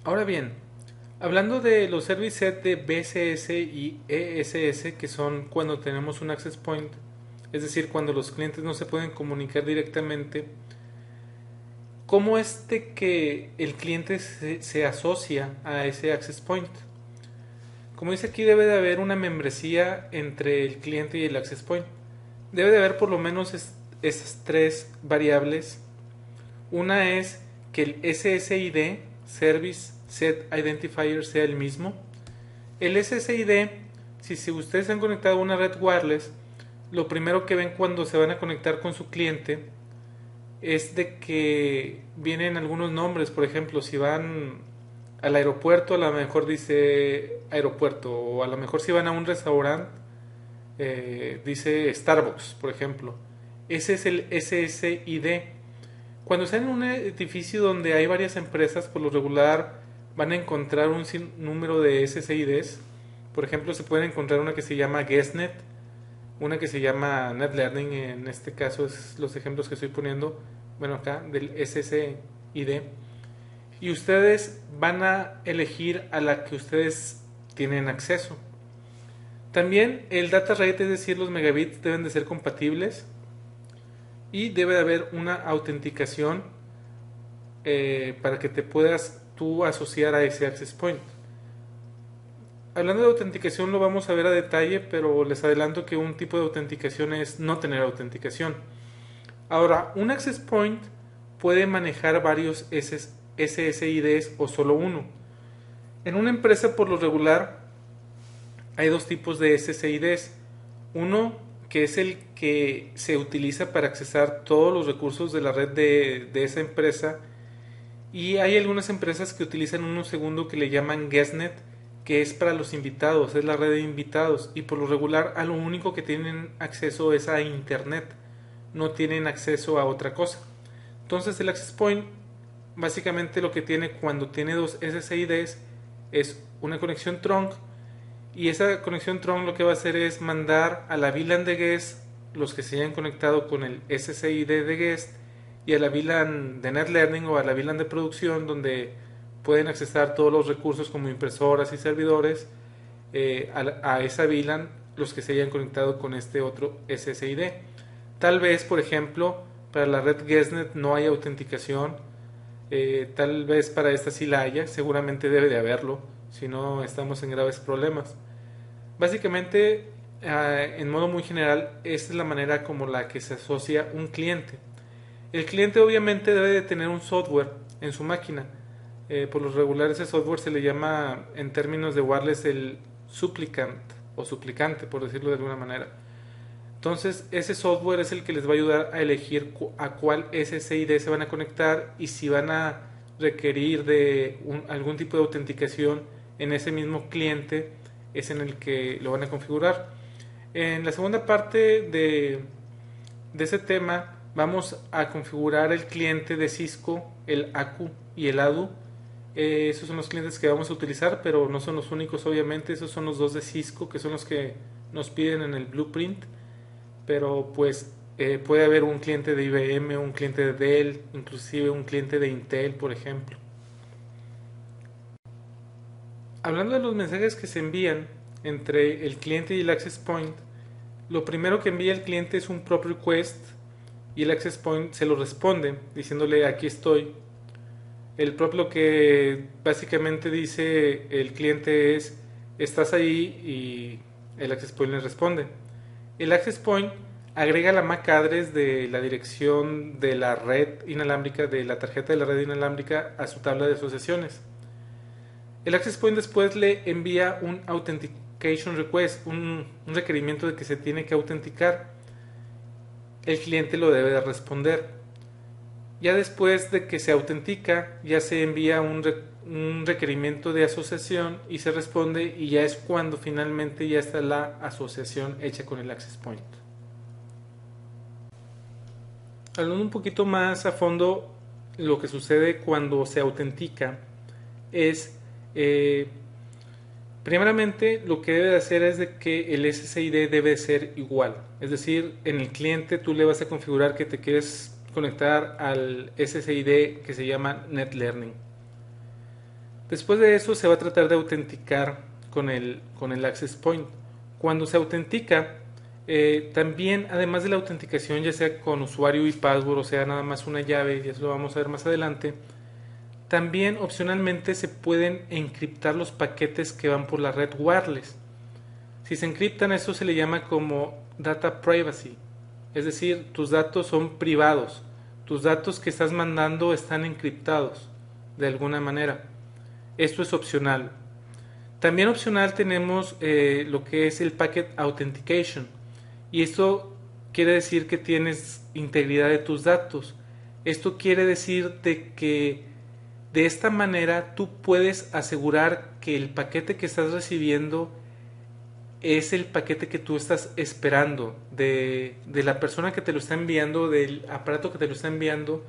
Ahora bien, hablando de los service set de BSS y ESS, que son cuando tenemos un access point, es decir, cuando los clientes no se pueden comunicar directamente, ¿cómo es de que el cliente se asocia a ese access point? Como dice aquí, debe de haber una membresía entre el cliente y el access point. debe de haber por lo menos estas tres variables. Una es que el SSID, Service Set Identifier, sea el mismo. El SSID, si ustedes han conectado a una red wireless, lo primero que ven cuando se van a conectar con su cliente es de que vienen algunos nombres. Por ejemplo, si van al aeropuerto, a lo mejor dice aeropuerto, o a lo mejor si van a un restaurante, dice Starbucks, por ejemplo. Ese es el SSID. Cuando están en un edificio donde hay varias empresas, por lo regular van a encontrar un sinnúmero de SSIDs. Por ejemplo, se pueden encontrar una que se llama GuestNet, una que se llama NetLearning, en este caso es los ejemplos que estoy poniendo, bueno, acá del SSID. Y ustedes van a elegir a la que ustedes tienen acceso. También el data rate, es decir, los megabits deben de ser compatibles, y debe de haber una autenticación para que te puedas tú asociar a ese access point. Hablando de autenticación lo vamos a ver a detalle, pero les adelanto que un tipo de autenticación es no tener autenticación. Ahora, un access point puede manejar varios SSIDs o solo uno. En una empresa, por lo regular, hay dos tipos de SSIDs. Uno que es el que se utiliza para accesar todos los recursos de la red de esa empresa, y hay algunas empresas que utilizan uno segundo que le llaman GuestNet, que es para los invitados, es la red de invitados, y por lo regular a lo único que tienen acceso es a internet, no tienen acceso a otra cosa. Entonces el access point básicamente lo que tiene cuando tiene dos SSIDs es una conexión trunk, y esa conexión trunk lo que va a hacer es mandar a la VLAN de guest los que se hayan conectado con el SSID de guest, y a la VLAN de NetLearning o a la VLAN de producción, donde pueden accesar todos los recursos como impresoras y servidores, a esa VLAN los que se hayan conectado con este otro SSID. Tal vez, por ejemplo, para la red GuestNet no hay autenticación, tal vez para esta sí la haya, seguramente debe de haberlo, si no estamos en graves problemas. Básicamente, en modo muy general, esta es la manera como la que se asocia un cliente. El cliente obviamente debe de tener un software en su máquina. Por lo regular ese software se le llama, en términos de wireless, el supplicant o suplicante, por decirlo de alguna manera. Entonces ese software es el que les va a ayudar a elegir a cuál SSID se van a conectar, y si van a requerir de algún tipo de autenticación en ese mismo cliente, es en el que lo van a configurar. En la segunda parte de ese tema vamos a configurar el cliente de Cisco, el ACU y el ADU. Esos son los clientes que vamos a utilizar, pero no son los únicos, obviamente. Esos son los dos de Cisco, que son los que nos piden en el blueprint. Pero pues puede haber un cliente de IBM, un cliente de Dell, inclusive un cliente de Intel, por ejemplo. Hablando de los mensajes que se envían entre el cliente y el access point, lo primero que envía el cliente es un prop request, y el access point se lo responde diciéndole aquí estoy. El prop lo que básicamente dice el cliente es estás ahí, y el access point le responde. El access point agrega la MAC address de la dirección de la red inalámbrica, de la tarjeta de la red inalámbrica, a su tabla de asociaciones. El access point después le envía un authentication request, un requerimiento de que se tiene que autenticar. El cliente lo debe de responder. Ya después de que se autentica, ya se envía un requerimiento de asociación y se responde, y ya es cuando finalmente ya está la asociación hecha con el access point. Hablando un poquito más a fondo, lo que sucede cuando se autentica es, primeramente, lo que debe de hacer es de que el SSID debe ser igual. Es decir, en el cliente tú le vas a configurar que te quieres conectar al SSID que se llama NetLearning. Después de eso se va a tratar de autenticar con el access point. Cuando se autentica, también, además de la autenticación, ya sea con usuario y password, o sea, nada más una llave, y eso lo vamos a ver más adelante, también opcionalmente se pueden encriptar los paquetes que van por la red wireless. Si se encriptan, eso se le llama como data privacy. Es decir, tus datos son privados. Tus datos que estás mandando están encriptados de alguna manera. Esto es opcional. También opcional tenemos lo que es el Packet Authentication. Y esto quiere decir que tienes integridad de tus datos. Esto quiere decir de que de esta manera tú puedes asegurar que el paquete que estás recibiendo es el paquete que tú estás esperando de la persona que te lo está enviando, del aparato que te lo está enviando.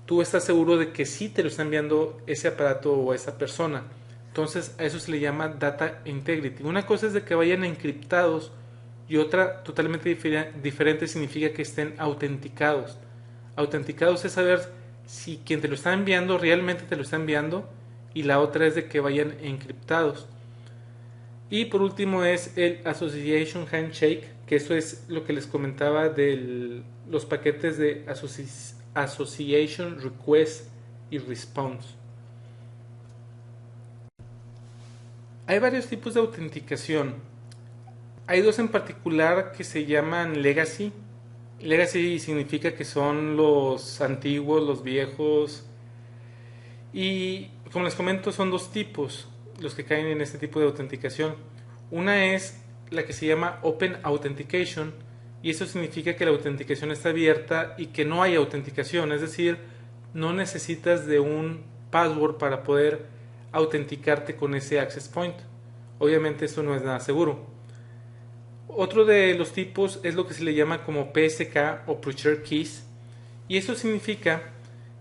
Tú estás seguro de que sí te lo está enviando ese aparato o esa persona. Entonces a eso se le llama Data Integrity. Una cosa es de que vayan encriptados y otra totalmente diferente significa que estén autenticados. Autenticados es saber si quien te lo está enviando realmente te lo está enviando, y la otra es de que vayan encriptados. Y por último es el Association Handshake, que eso es lo que les comentaba de los paquetes de Association Request y Response. Hay varios tipos de autenticación. Hay dos en particular que se llaman Legacy. Legacy significa que son los antiguos, los viejos. Y como les comento, son dos tipos los que caen en este tipo de autenticación. Una es la que se llama Open Authentication, y eso significa que la autenticación está abierta y que no hay autenticación, es decir, no necesitas de un password para poder autenticarte con ese access point. Obviamente esto no es nada seguro. Otro de los tipos es lo que se le llama como PSK o Pre-Shared Keys, y eso significa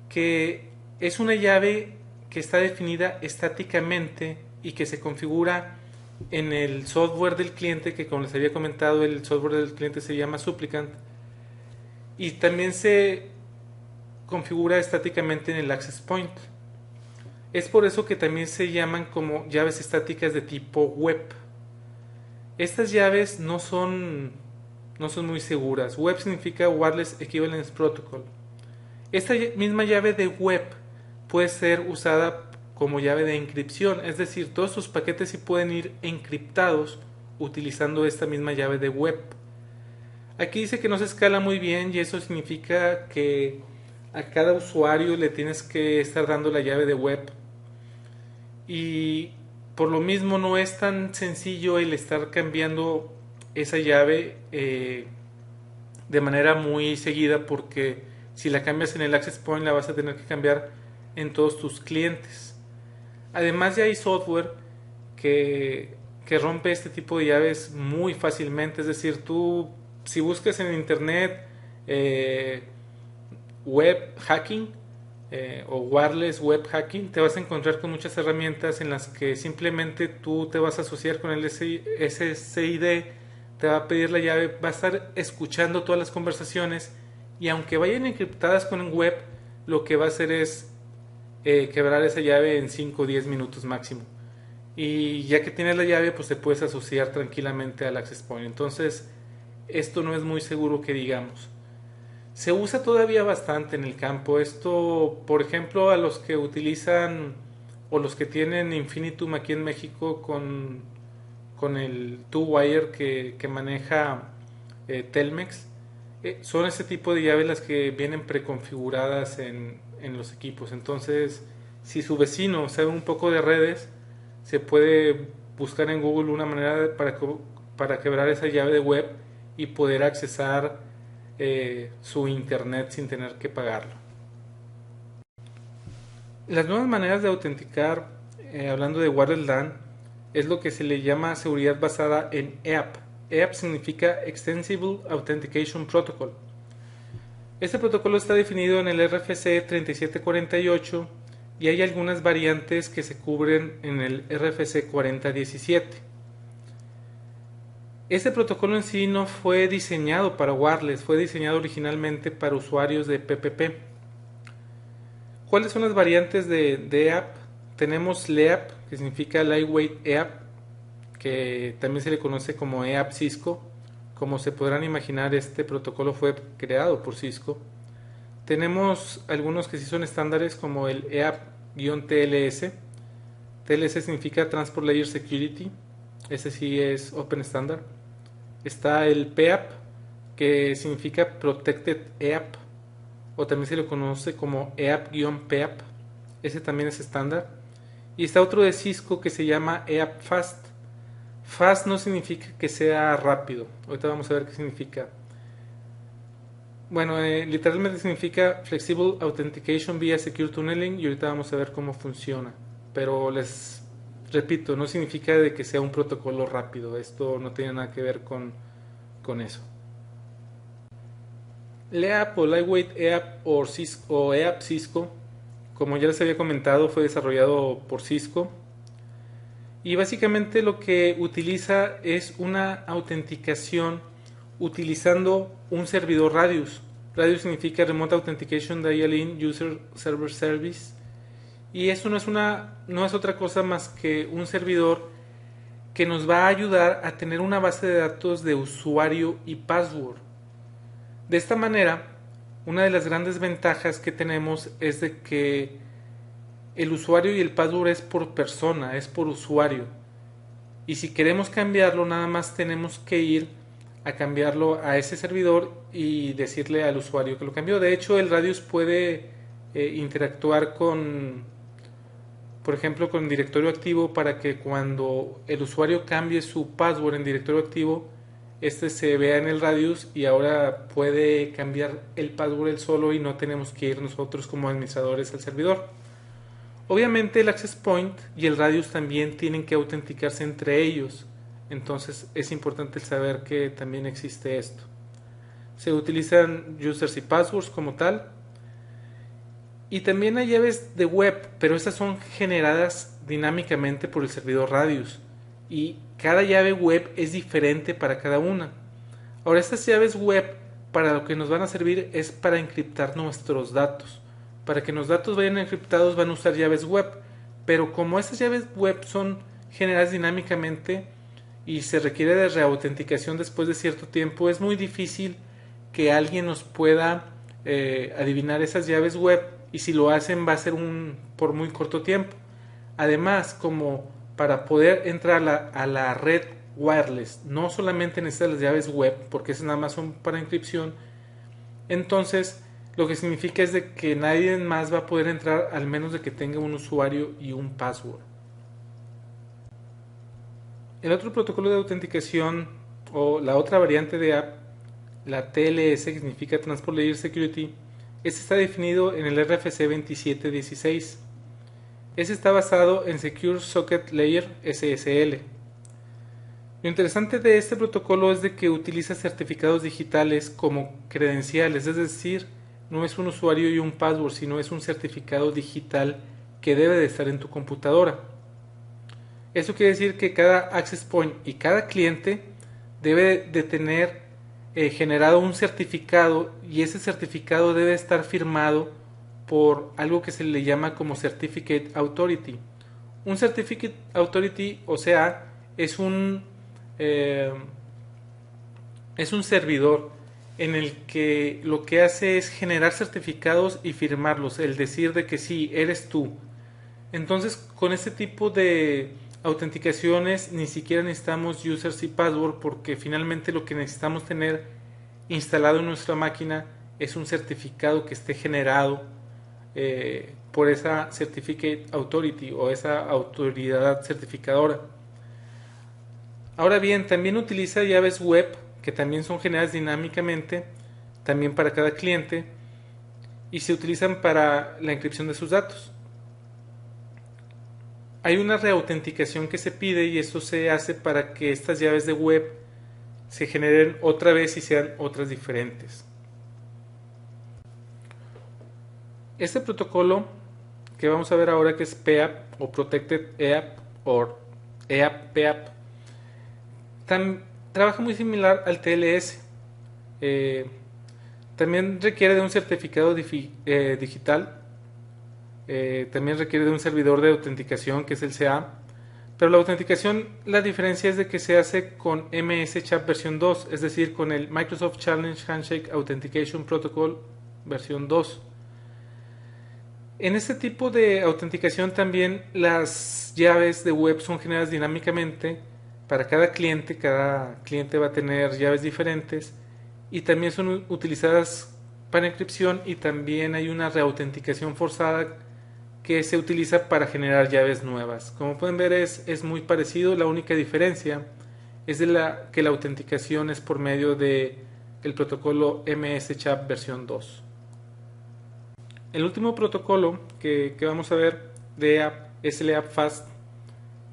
que es una llave que está definida estáticamente y que se configura en el software del cliente, que como les había comentado, el software del cliente se llama Supplicant, y también se configura estáticamente en el access point. Es por eso que también se llaman como llaves estáticas de tipo web. Estas llaves no son muy seguras. Web significa Wireless Equivalence Protocol. Esta misma llave de web puede ser usada como llave de encripción, es decir, todos tus paquetes sí pueden ir encriptados utilizando esta misma llave de web. Aquí dice que no se escala muy bien, y eso significa que a cada usuario le tienes que estar dando la llave de web, y por lo mismo no es tan sencillo el estar cambiando esa llave de manera muy seguida, porque si la cambias en el access point la vas a tener que cambiar en todos tus clientes. Además ya hay software que rompe este tipo de llaves muy fácilmente, es decir, tú si buscas en internet web hacking o wireless web hacking, te vas a encontrar con muchas herramientas en las que simplemente tú te vas a asociar con el SSID, te va a pedir la llave, va a estar escuchando todas las conversaciones, y aunque vayan encriptadas con un web, lo que va a hacer es quebrar esa llave en 5 o 10 minutos máximo. Y ya que tienes la llave, pues te puedes asociar tranquilamente al access point. Entonces, esto no es muy seguro que digamos. Se usa todavía bastante en el campo. Esto, por ejemplo, a los que utilizan o los que tienen Infinitum aquí en México con el two-wire que maneja Telmex, son ese tipo de llaves las que vienen preconfiguradas en los equipos. Entonces, si su vecino sabe un poco de redes, se puede buscar en Google una manera para quebrar esa llave de web y poder accesar su internet sin tener que pagarlo. Las nuevas maneras de autenticar, hablando de Wireless LAN, es lo que se le llama seguridad basada en EAP. EAP significa Extensible Authentication Protocol. Este protocolo está definido en el RFC 3748 y hay algunas variantes que se cubren en el RFC 4017. Este protocolo en sí no fue diseñado para wireless, fue diseñado originalmente para usuarios de PPP. ¿Cuáles son las variantes de EAP? Tenemos LEAP, que significa Lightweight EAP, que también se le conoce como EAP Cisco. Como se podrán imaginar, este protocolo fue creado por Cisco. Tenemos algunos que sí son estándares, como el EAP-TLS. TLS significa Transport Layer Security. Ese sí es Open Standard. Está el PEAP, que significa Protected EAP, o también se le conoce como EAP-PEAP. Ese también es estándar. Y está otro de Cisco que se llama EAP Fast. Fast no significa que sea rápido. Ahorita vamos a ver qué significa. Bueno, literalmente significa Flexible Authentication via Secure Tunneling, y ahorita vamos a ver cómo funciona. Pero les repito, no significa de que sea un protocolo rápido. Esto no tiene nada que ver con eso. LEAP o Lightweight EAP o EAP Cisco, como ya les había comentado, fue desarrollado por Cisco. Y básicamente lo que utiliza es una autenticación utilizando un servidor Radius. Radius significa Remote Authentication Dial-in User Server Service. Y eso no es otra cosa más que un servidor que nos va a ayudar a tener una base de datos de usuario y password. De esta manera, una de las grandes ventajas que tenemos es de que el usuario y el password es por persona, es por usuario. Y si queremos cambiarlo, nada más tenemos que ir a cambiarlo a ese servidor y decirle al usuario que lo cambió. De hecho, el Radius puede interactuar con, por ejemplo, con directorio activo, para que cuando el usuario cambie su password en directorio activo, este se vea en el Radius y ahora puede cambiar el password él solo y no tenemos que ir nosotros como administradores al servidor. Obviamente el Access Point y el Radius también tienen que autenticarse entre ellos, entonces es importante saber que también existe esto. Se utilizan users y passwords como tal, y también hay llaves de web, pero estas son generadas dinámicamente por el servidor Radius, y cada llave web es diferente para cada una. Ahora, estas llaves web, para lo que nos van a servir es para encriptar nuestros datos. Para que los datos vayan encriptados van a usar llaves web, pero como estas llaves web son generadas dinámicamente y se requiere de reautenticación después de cierto tiempo, es muy difícil que alguien nos pueda adivinar esas llaves web, y si lo hacen va a ser por muy corto tiempo. Además, como para poder entrar a la red wireless no solamente necesitas las llaves web, porque esas nada más son para encripción, entonces lo que significa es de que nadie más va a poder entrar al menos de que tenga un usuario y un password. El otro protocolo de autenticación, o la otra variante de app, la TLS, que significa Transport Layer Security, este está definido en el RFC 2716. Este está basado en Secure Socket Layer SSL. Lo interesante de este protocolo es de que utiliza certificados digitales como credenciales, es decir, no es un usuario y un password, sino es un certificado digital que debe de estar en tu computadora. Eso quiere decir que cada access point y cada cliente debe de tener generado un certificado, y ese certificado debe estar firmado por algo que se le llama como Certificate Authority. Un Certificate Authority, o sea, es un servidor en el que lo que hace es generar certificados y firmarlos, el decir de que sí, eres tú. Entonces, con este tipo de autenticaciones ni siquiera necesitamos users y password, porque finalmente lo que necesitamos tener instalado en nuestra máquina es un certificado que esté generado por esa Certificate Authority o esa autoridad certificadora. Ahora bien, también utiliza llaves web que también son generadas dinámicamente, también para cada cliente, y se utilizan para la encripción de sus datos. Hay una reautenticación que se pide, y esto se hace para que estas llaves de web se generen otra vez y sean otras diferentes. Este protocolo que vamos a ver ahora, que es PEAP o Protected EAP o EAP-PEAP, trabaja muy similar al TLS. También requiere de un certificado digital. También requiere de un servidor de autenticación que es el CA. Pero la autenticación, la diferencia es de que se hace con MS Chat versión 2, es decir, con el Microsoft Challenge Handshake Authentication Protocol versión 2. En este tipo de autenticación también las llaves de web son generadas dinámicamente para cada cliente va a tener llaves diferentes, y también son utilizadas para encripción, y también hay una reautenticación forzada que se utiliza para generar llaves nuevas. Como pueden ver, es muy parecido. La única diferencia es que la autenticación es por medio de el protocolo MS-CHAP versión 2. El último protocolo que vamos a ver de EAP es el EAP FAST.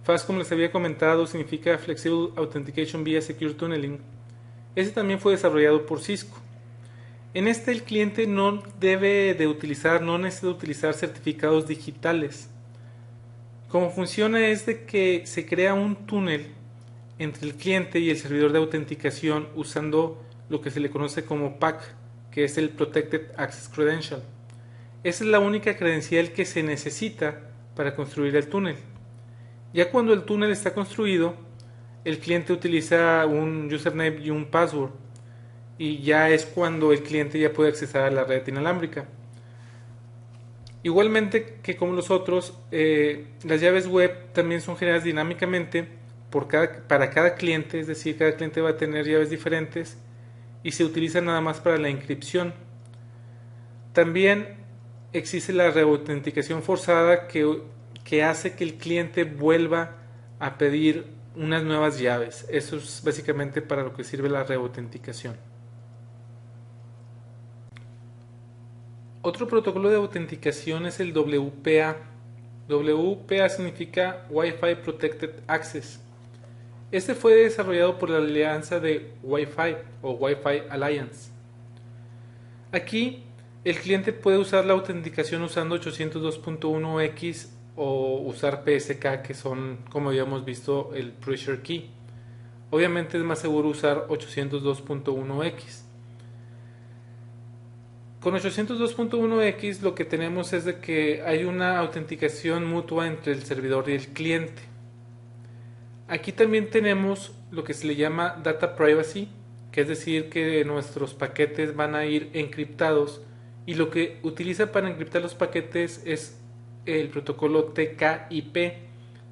FAST, como les había comentado, significa Flexible Authentication via Secure Tunneling. Este también fue desarrollado por Cisco. En este el cliente no necesita utilizar certificados digitales. Como funciona es de que se crea un túnel entre el cliente y el servidor de autenticación usando lo que se le conoce como PAC, que es el Protected Access Credential. Esa es la única credencial que se necesita para construir el túnel. Ya cuando el túnel está construido, el cliente utiliza un username y un password, y ya es cuando el cliente ya puede acceder a la red inalámbrica. Igualmente que como los otros, las llaves web también son generadas dinámicamente para cada cliente, es decir, cada cliente va a tener llaves diferentes y se utilizan nada más para la inscripción. También existe la reautenticación forzada que hace que el cliente vuelva a pedir unas nuevas llaves. Eso es básicamente para lo que sirve la reautenticación. Otro protocolo de autenticación es el WPA. WPA significa Wi-Fi Protected Access. Este fue desarrollado por la alianza de Wi-Fi o Wi-Fi Alliance. Aquí el cliente puede usar la autenticación usando 802.1x o usar PSK, que son, como habíamos visto, el Pressure Key. Obviamente es más seguro usar 802.1x. Con 802.1x lo que tenemos es de que hay una autenticación mutua entre el servidor y el cliente. Aquí también tenemos lo que se le llama Data Privacy, que es decir que nuestros paquetes van a ir encriptados, y lo que utiliza para encriptar los paquetes es el protocolo TKIP,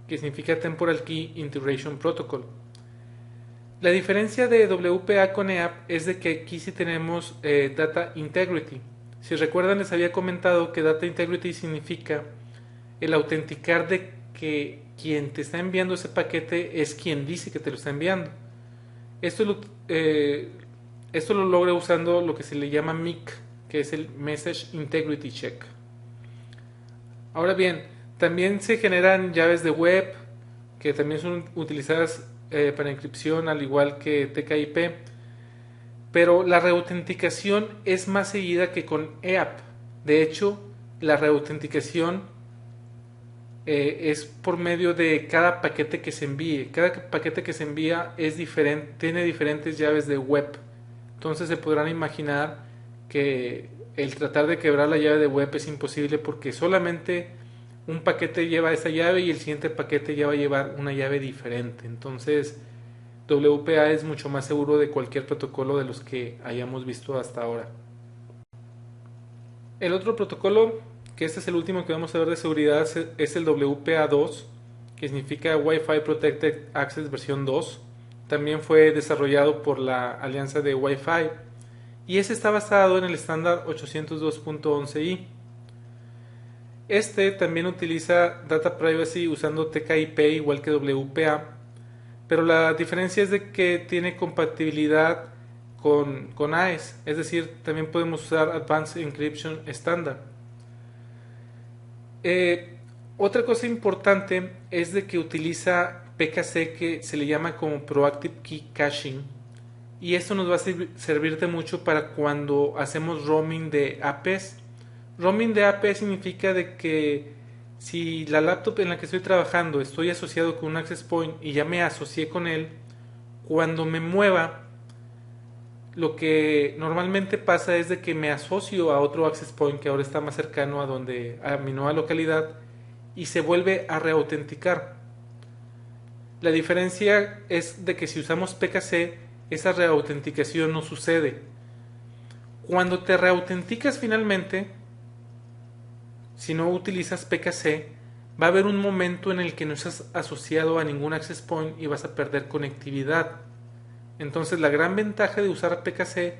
que significa Temporal Key Integration Protocol. La diferencia de WPA con EAP es de que aquí sí tenemos Data Integrity. Si recuerdan, les había comentado que Data Integrity significa el autenticar de que quien te está enviando ese paquete es quien dice que te lo está enviando. Esto lo logra usando lo que se le llama MIC, que es el Message Integrity Check. Ahora bien, también se generan llaves de web que también son utilizadas para encripción, al igual que TKIP, pero la reautenticación es más seguida que con EAP. De hecho, la reautenticación es por medio de cada paquete que se envíe. Cada paquete que se envía es diferente, tiene diferentes llaves de web. Entonces se podrán imaginar que el tratar de quebrar la llave de web es imposible, porque solamente un paquete lleva esa llave y el siguiente paquete ya va a llevar una llave diferente. Entonces WPA es mucho más seguro de cualquier protocolo de los que hayamos visto hasta ahora. El otro protocolo, que este es el último que vamos a ver de seguridad, es el WPA2, que significa Wi-Fi Protected Access versión 2. También fue desarrollado por la alianza de Wi-Fi, y ese está basado en el estándar 802.11i. Este también utiliza Data Privacy usando TKIP igual que WPA, pero la diferencia es de que tiene compatibilidad con AES, es decir, también podemos usar Advanced Encryption Standard. Otra cosa importante es de que utiliza PKC, que se le llama como Proactive Key Caching, y esto nos va a servir de mucho para cuando hacemos roaming de APs. Roaming de AP significa de que si la laptop en la que estoy trabajando estoy asociado con un access point y ya me asocié con él, cuando me mueva, lo que normalmente pasa es de que me asocio a otro access point que ahora está más cercano a mi nueva localidad, y se vuelve a reautenticar. La diferencia es de que si usamos PKC, esa reautenticación no sucede. Cuando te reautenticas finalmente, si no utilizas PKC, va a haber un momento en el que no estás asociado a ningún access point y vas a perder conectividad. Entonces la gran ventaja de usar PKC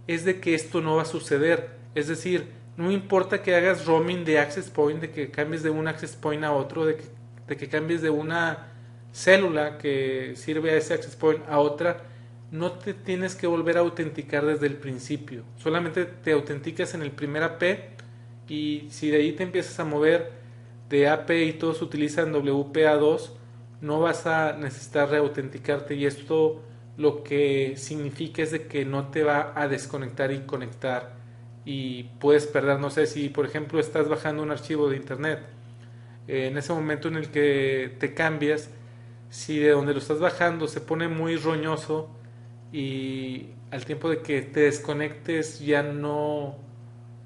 es de que esto no va a suceder. Es decir, no importa que hagas roaming de access point, de que cambies de un access point a otro, de que cambies de una célula que sirve a ese access point a otra, no te tienes que volver a autenticar desde el principio. Solamente te autenticas en el primer AP, y si de ahí te empiezas a mover de AP y todos utilizan WPA2, no vas a necesitar reautenticarte, y esto lo que significa es de que no te va a desconectar y conectar, y puedes perder, no sé, si por ejemplo estás bajando un archivo de internet, en ese momento en el que te cambias, si de donde lo estás bajando se pone muy roñoso y al tiempo de que te desconectes ya no,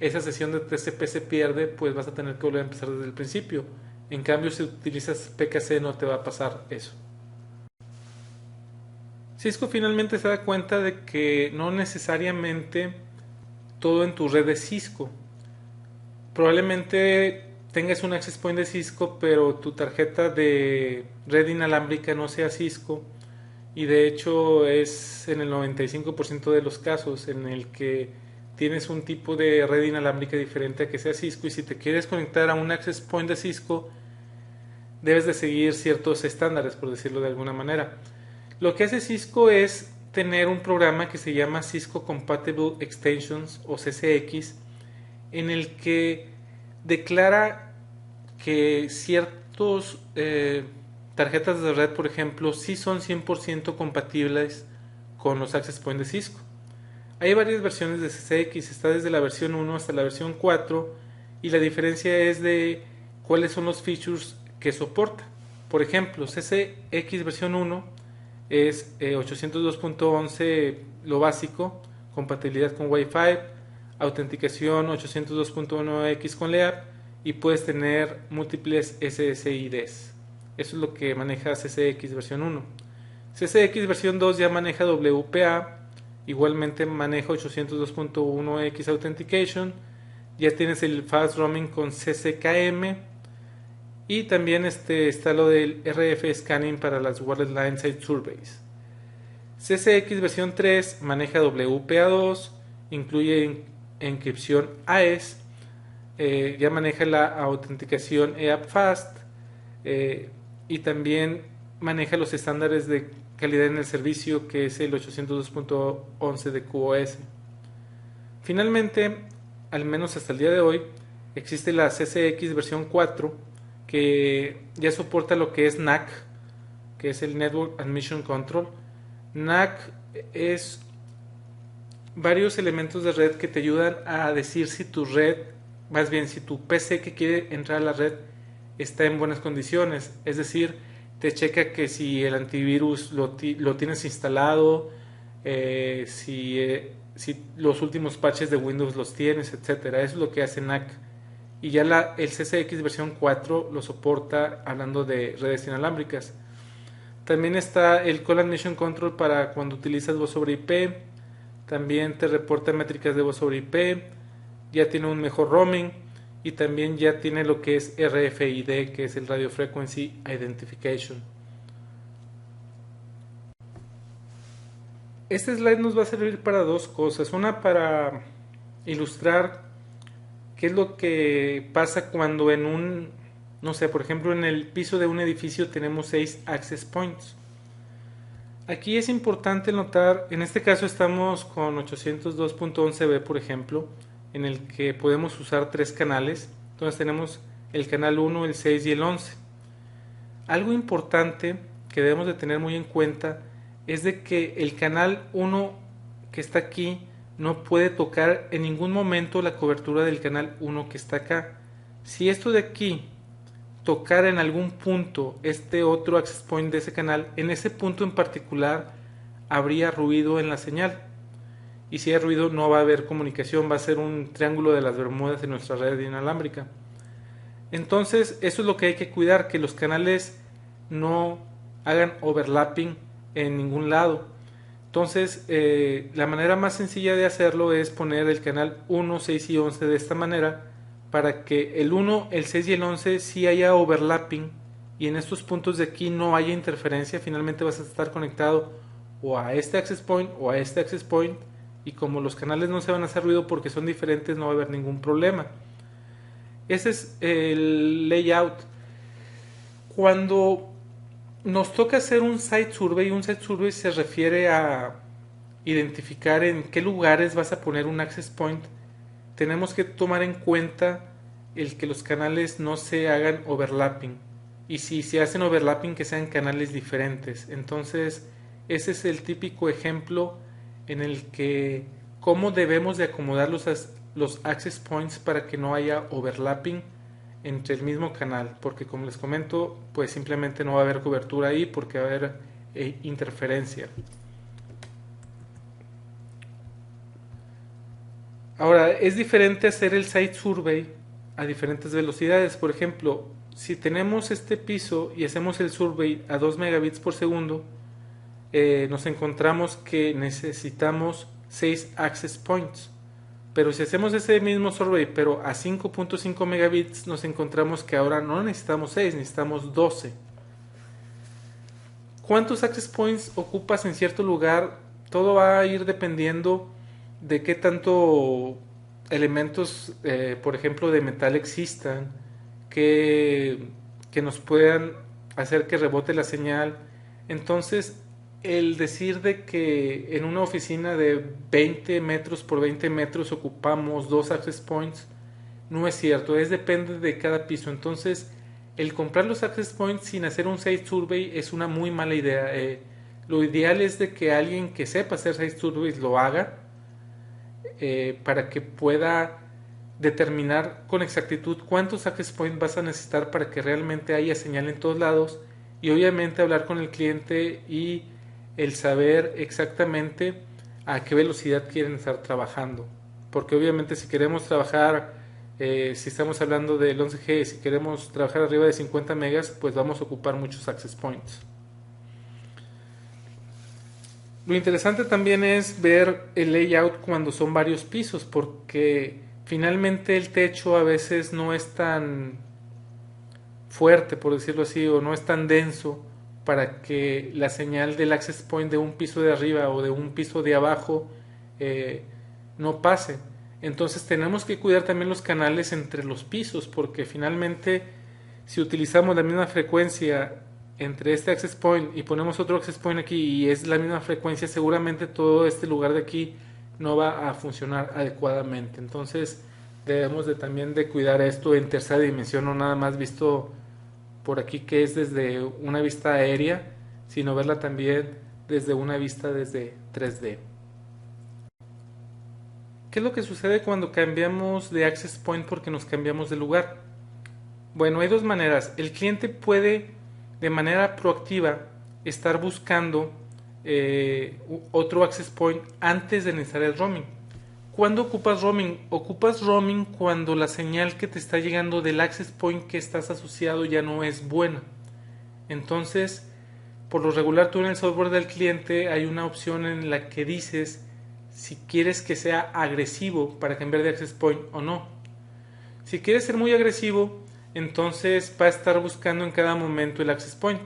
esa sesión de TCP se pierde, pues vas a tener que volver a empezar desde el principio. En cambio, si utilizas PKC no te va a pasar eso. Cisco finalmente se da cuenta de que no necesariamente todo en tu red es Cisco. Probablemente tengas un access point de Cisco, pero tu tarjeta de red inalámbrica no sea Cisco, y de hecho es en el 95% de los casos en el que tienes un tipo de red inalámbrica diferente a que sea Cisco, y si te quieres conectar a un access point de Cisco debes de seguir ciertos estándares, por decirlo de alguna manera. Lo que hace Cisco es tener un programa que se llama Cisco Compatible Extensions o CCX, en el que declara que ciertos tarjetas de red, por ejemplo, sí son 100% compatibles con los access point de Cisco. Hay varias versiones de CCX, está desde la versión 1 hasta la versión 4, y la diferencia es de cuáles son los features que soporta. Por ejemplo, CCX versión 1 es 802.11 lo básico, compatibilidad con Wi-Fi, autenticación 802.1x con LEAP, y puedes tener múltiples SSIDs. Eso es lo que maneja CCX versión 1. CCX versión 2 ya maneja WPA, igualmente maneja 802.1x Authentication, ya tienes el Fast Roaming con CCKM, y también está lo del RF Scanning para las Wireless Line Site Surveys. CCX versión 3 maneja WPA2, incluye encripción AES, ya maneja la autenticación EAP Fast, y también maneja los estándares de calidad en el servicio, que es el 802.11 de QoS. Finalmente, al menos hasta el día de hoy, existe la CCX versión 4, que ya soporta lo que es NAC, que es el Network Admission Control. NAC es varios elementos de red que te ayudan a decir si tu red, más bien si tu PC que quiere entrar a la red está en buenas condiciones. Es decir, te checa que si el antivirus lo tienes instalado, si los últimos patches de Windows los tienes, etcétera. Eso es lo que hace NAC. Y ya el CCX versión 4 lo soporta, hablando de redes inalámbricas. También está el Call Admission Control para cuando utilizas voz sobre IP. También te reporta métricas de voz sobre IP. Ya tiene un mejor roaming. Y también ya tiene lo que es RFID, que es el Radio Frequency Identification. Este slide nos va a servir para dos cosas. Una, para ilustrar qué es lo que pasa cuando en un, no sé, por ejemplo, en el piso de un edificio tenemos 6 access points. Aquí es importante notar, en este caso estamos con 802.11b, por ejemplo, en el que podemos usar 3 canales. Entonces tenemos el canal 1, el 6 y el 11. Algo importante que debemos de tener muy en cuenta es de que el canal 1 que está aquí no puede tocar en ningún momento la cobertura del canal 1 que está acá. Si esto de aquí tocara en algún punto este otro access point de ese canal, en ese punto en particular habría ruido en la señal. Y si hay ruido no va a haber comunicación, va a ser un triángulo de las Bermudas en nuestra red inalámbrica. Entonces eso es lo que hay que cuidar, que los canales no hagan overlapping en ningún lado. Entonces la manera más sencilla de hacerlo es poner el canal 1, 6 y 11 de esta manera, para que el 1, el 6 y el 11 sí haya overlapping, y en estos puntos de aquí no haya interferencia. Finalmente vas a estar conectado o a este access point o a este access point, y como los canales no se van a hacer ruido porque son diferentes, no va a haber ningún problema. Ese es el layout. Cuando nos toca hacer un site survey se refiere a identificar en qué lugares vas a poner un access point. Tenemos que tomar en cuenta el que los canales no se hagan overlapping, y si se hacen overlapping, que sean canales diferentes. Entonces ese es el típico ejemplo en el que cómo debemos de acomodar los access points para que no haya overlapping entre el mismo canal, porque como les comento, pues simplemente no va a haber cobertura ahí porque va a haber interferencia. Ahora, es diferente hacer el site survey a diferentes velocidades. Por ejemplo, si tenemos este piso y hacemos el survey a 2 megabits por segundo, nos encontramos que necesitamos 6 access points. Pero si hacemos ese mismo survey pero a 5.5 megabits, nos encontramos que ahora no necesitamos 6, necesitamos 12. ¿Cuántos access points ocupas en cierto lugar? Todo va a ir dependiendo de qué tanto elementos, por ejemplo, de metal existan, que nos puedan hacer que rebote la señal. Entonces, el decir de que en una oficina de 20 metros por 20 metros ocupamos 2 access points no es cierto, depende de cada piso. Entonces, el comprar los access points sin hacer un site survey es una muy mala idea. Lo ideal es de que alguien que sepa hacer site surveys lo haga, para que pueda determinar con exactitud cuántos access points vas a necesitar para que realmente haya señal en todos lados, y obviamente hablar con el cliente y el saber exactamente a qué velocidad quieren estar trabajando, porque obviamente si queremos trabajar, si estamos hablando del 11G, si queremos trabajar arriba de 50 megas, pues vamos a ocupar muchos access points. Lo interesante también es ver el layout cuando son varios pisos, porque finalmente el techo a veces no es tan fuerte, por decirlo así, o no es tan denso para que la señal del access point de un piso de arriba o de un piso de abajo no pase. Entonces tenemos que cuidar también los canales entre los pisos, porque finalmente si utilizamos la misma frecuencia entre este access point y ponemos otro access point aquí y es la misma frecuencia, seguramente todo este lugar de aquí no va a funcionar adecuadamente. Entonces debemos de también de cuidar esto en tercera dimensión, no nada más visto por aquí, que es desde una vista aérea, sino verla también desde una vista desde 3D. ¿Qué es lo que sucede cuando cambiamos de access point porque nos cambiamos de lugar? Bueno, hay dos maneras. El cliente puede de manera proactiva estar buscando otro access point antes de necesitar el roaming. ¿Cuándo ocupas roaming? Ocupas roaming cuando la señal que te está llegando del access point que estás asociado ya no es buena. Entonces, por lo regular, tú en el software del cliente hay una opción en la que dices si quieres que sea agresivo para cambiar de access point o no. Si quieres ser muy agresivo, entonces va a estar buscando en cada momento el access point.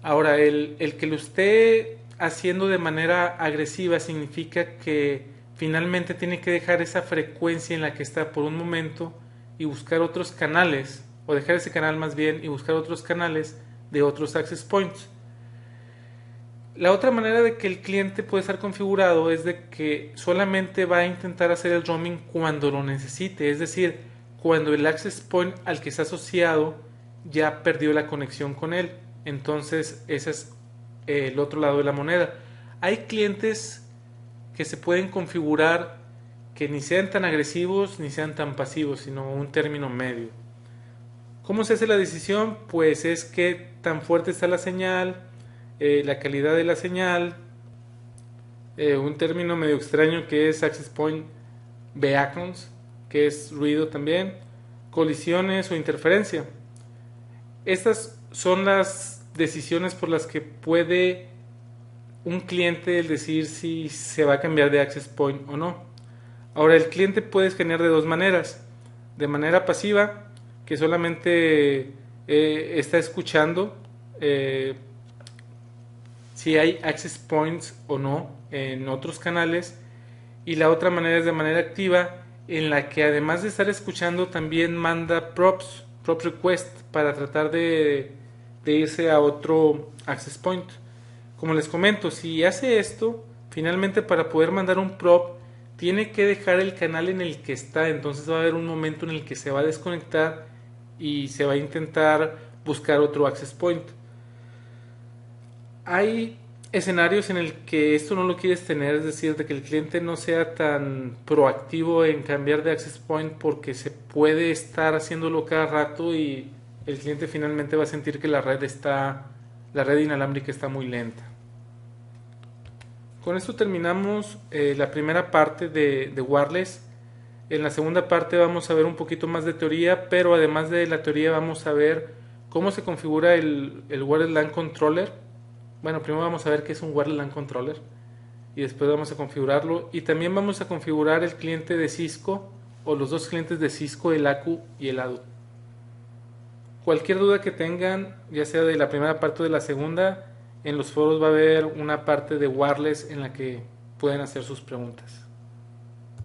Ahora, el que lo esté haciendo de manera agresiva significa que finalmente tiene que dejar esa frecuencia en la que está por un momento y buscar otros canales, o dejar ese canal más bien y buscar otros canales de otros access points. La otra manera de que el cliente puede estar configurado es de que solamente va a intentar hacer el roaming cuando lo necesite, es decir, cuando el access point al que está asociado ya perdió la conexión con él. Entonces ese es el otro lado de la moneda. Hay clientes que se pueden configurar que ni sean tan agresivos ni sean tan pasivos, sino un término medio. ¿Cómo se hace la decisión? Pues es que tan fuerte está la señal, la calidad de la señal, un término medio extraño que es access point beacons, que es ruido también, colisiones o interferencia. Estas son las decisiones por las que puede un cliente decir si se va a cambiar de access point o no. Ahora, el cliente puede escanear de dos maneras: de manera pasiva, que solamente está escuchando si hay access points o no en otros canales, Y la otra manera es de manera activa, en la que además de estar escuchando también manda prop request para tratar de irse a otro access point. Como les comento, si hace esto, finalmente para poder mandar un prop tiene que dejar el canal en el que está, entonces va a haber un momento en el que se va a desconectar y se va a intentar buscar otro access point. Hay escenarios en el que esto no lo quieres tener, es decir, de que el cliente no sea tan proactivo en cambiar de access point porque se puede estar haciéndolo cada rato y el cliente finalmente va a sentir que la red inalámbrica está muy lenta. Con esto terminamos la primera parte de wireless. En la segunda parte vamos a ver un poquito más de teoría, pero además de la teoría vamos a ver cómo se configura el Wireless LAN Controller. Bueno, primero vamos a ver qué es un Wireless LAN Controller y después vamos a configurarlo. Y también vamos a configurar el cliente de Cisco o los dos clientes de Cisco, el ACU y el ADU. Cualquier duda que tengan, ya sea de la primera parte o de la segunda, en los foros va a haber una parte de wireless en la que pueden hacer sus preguntas.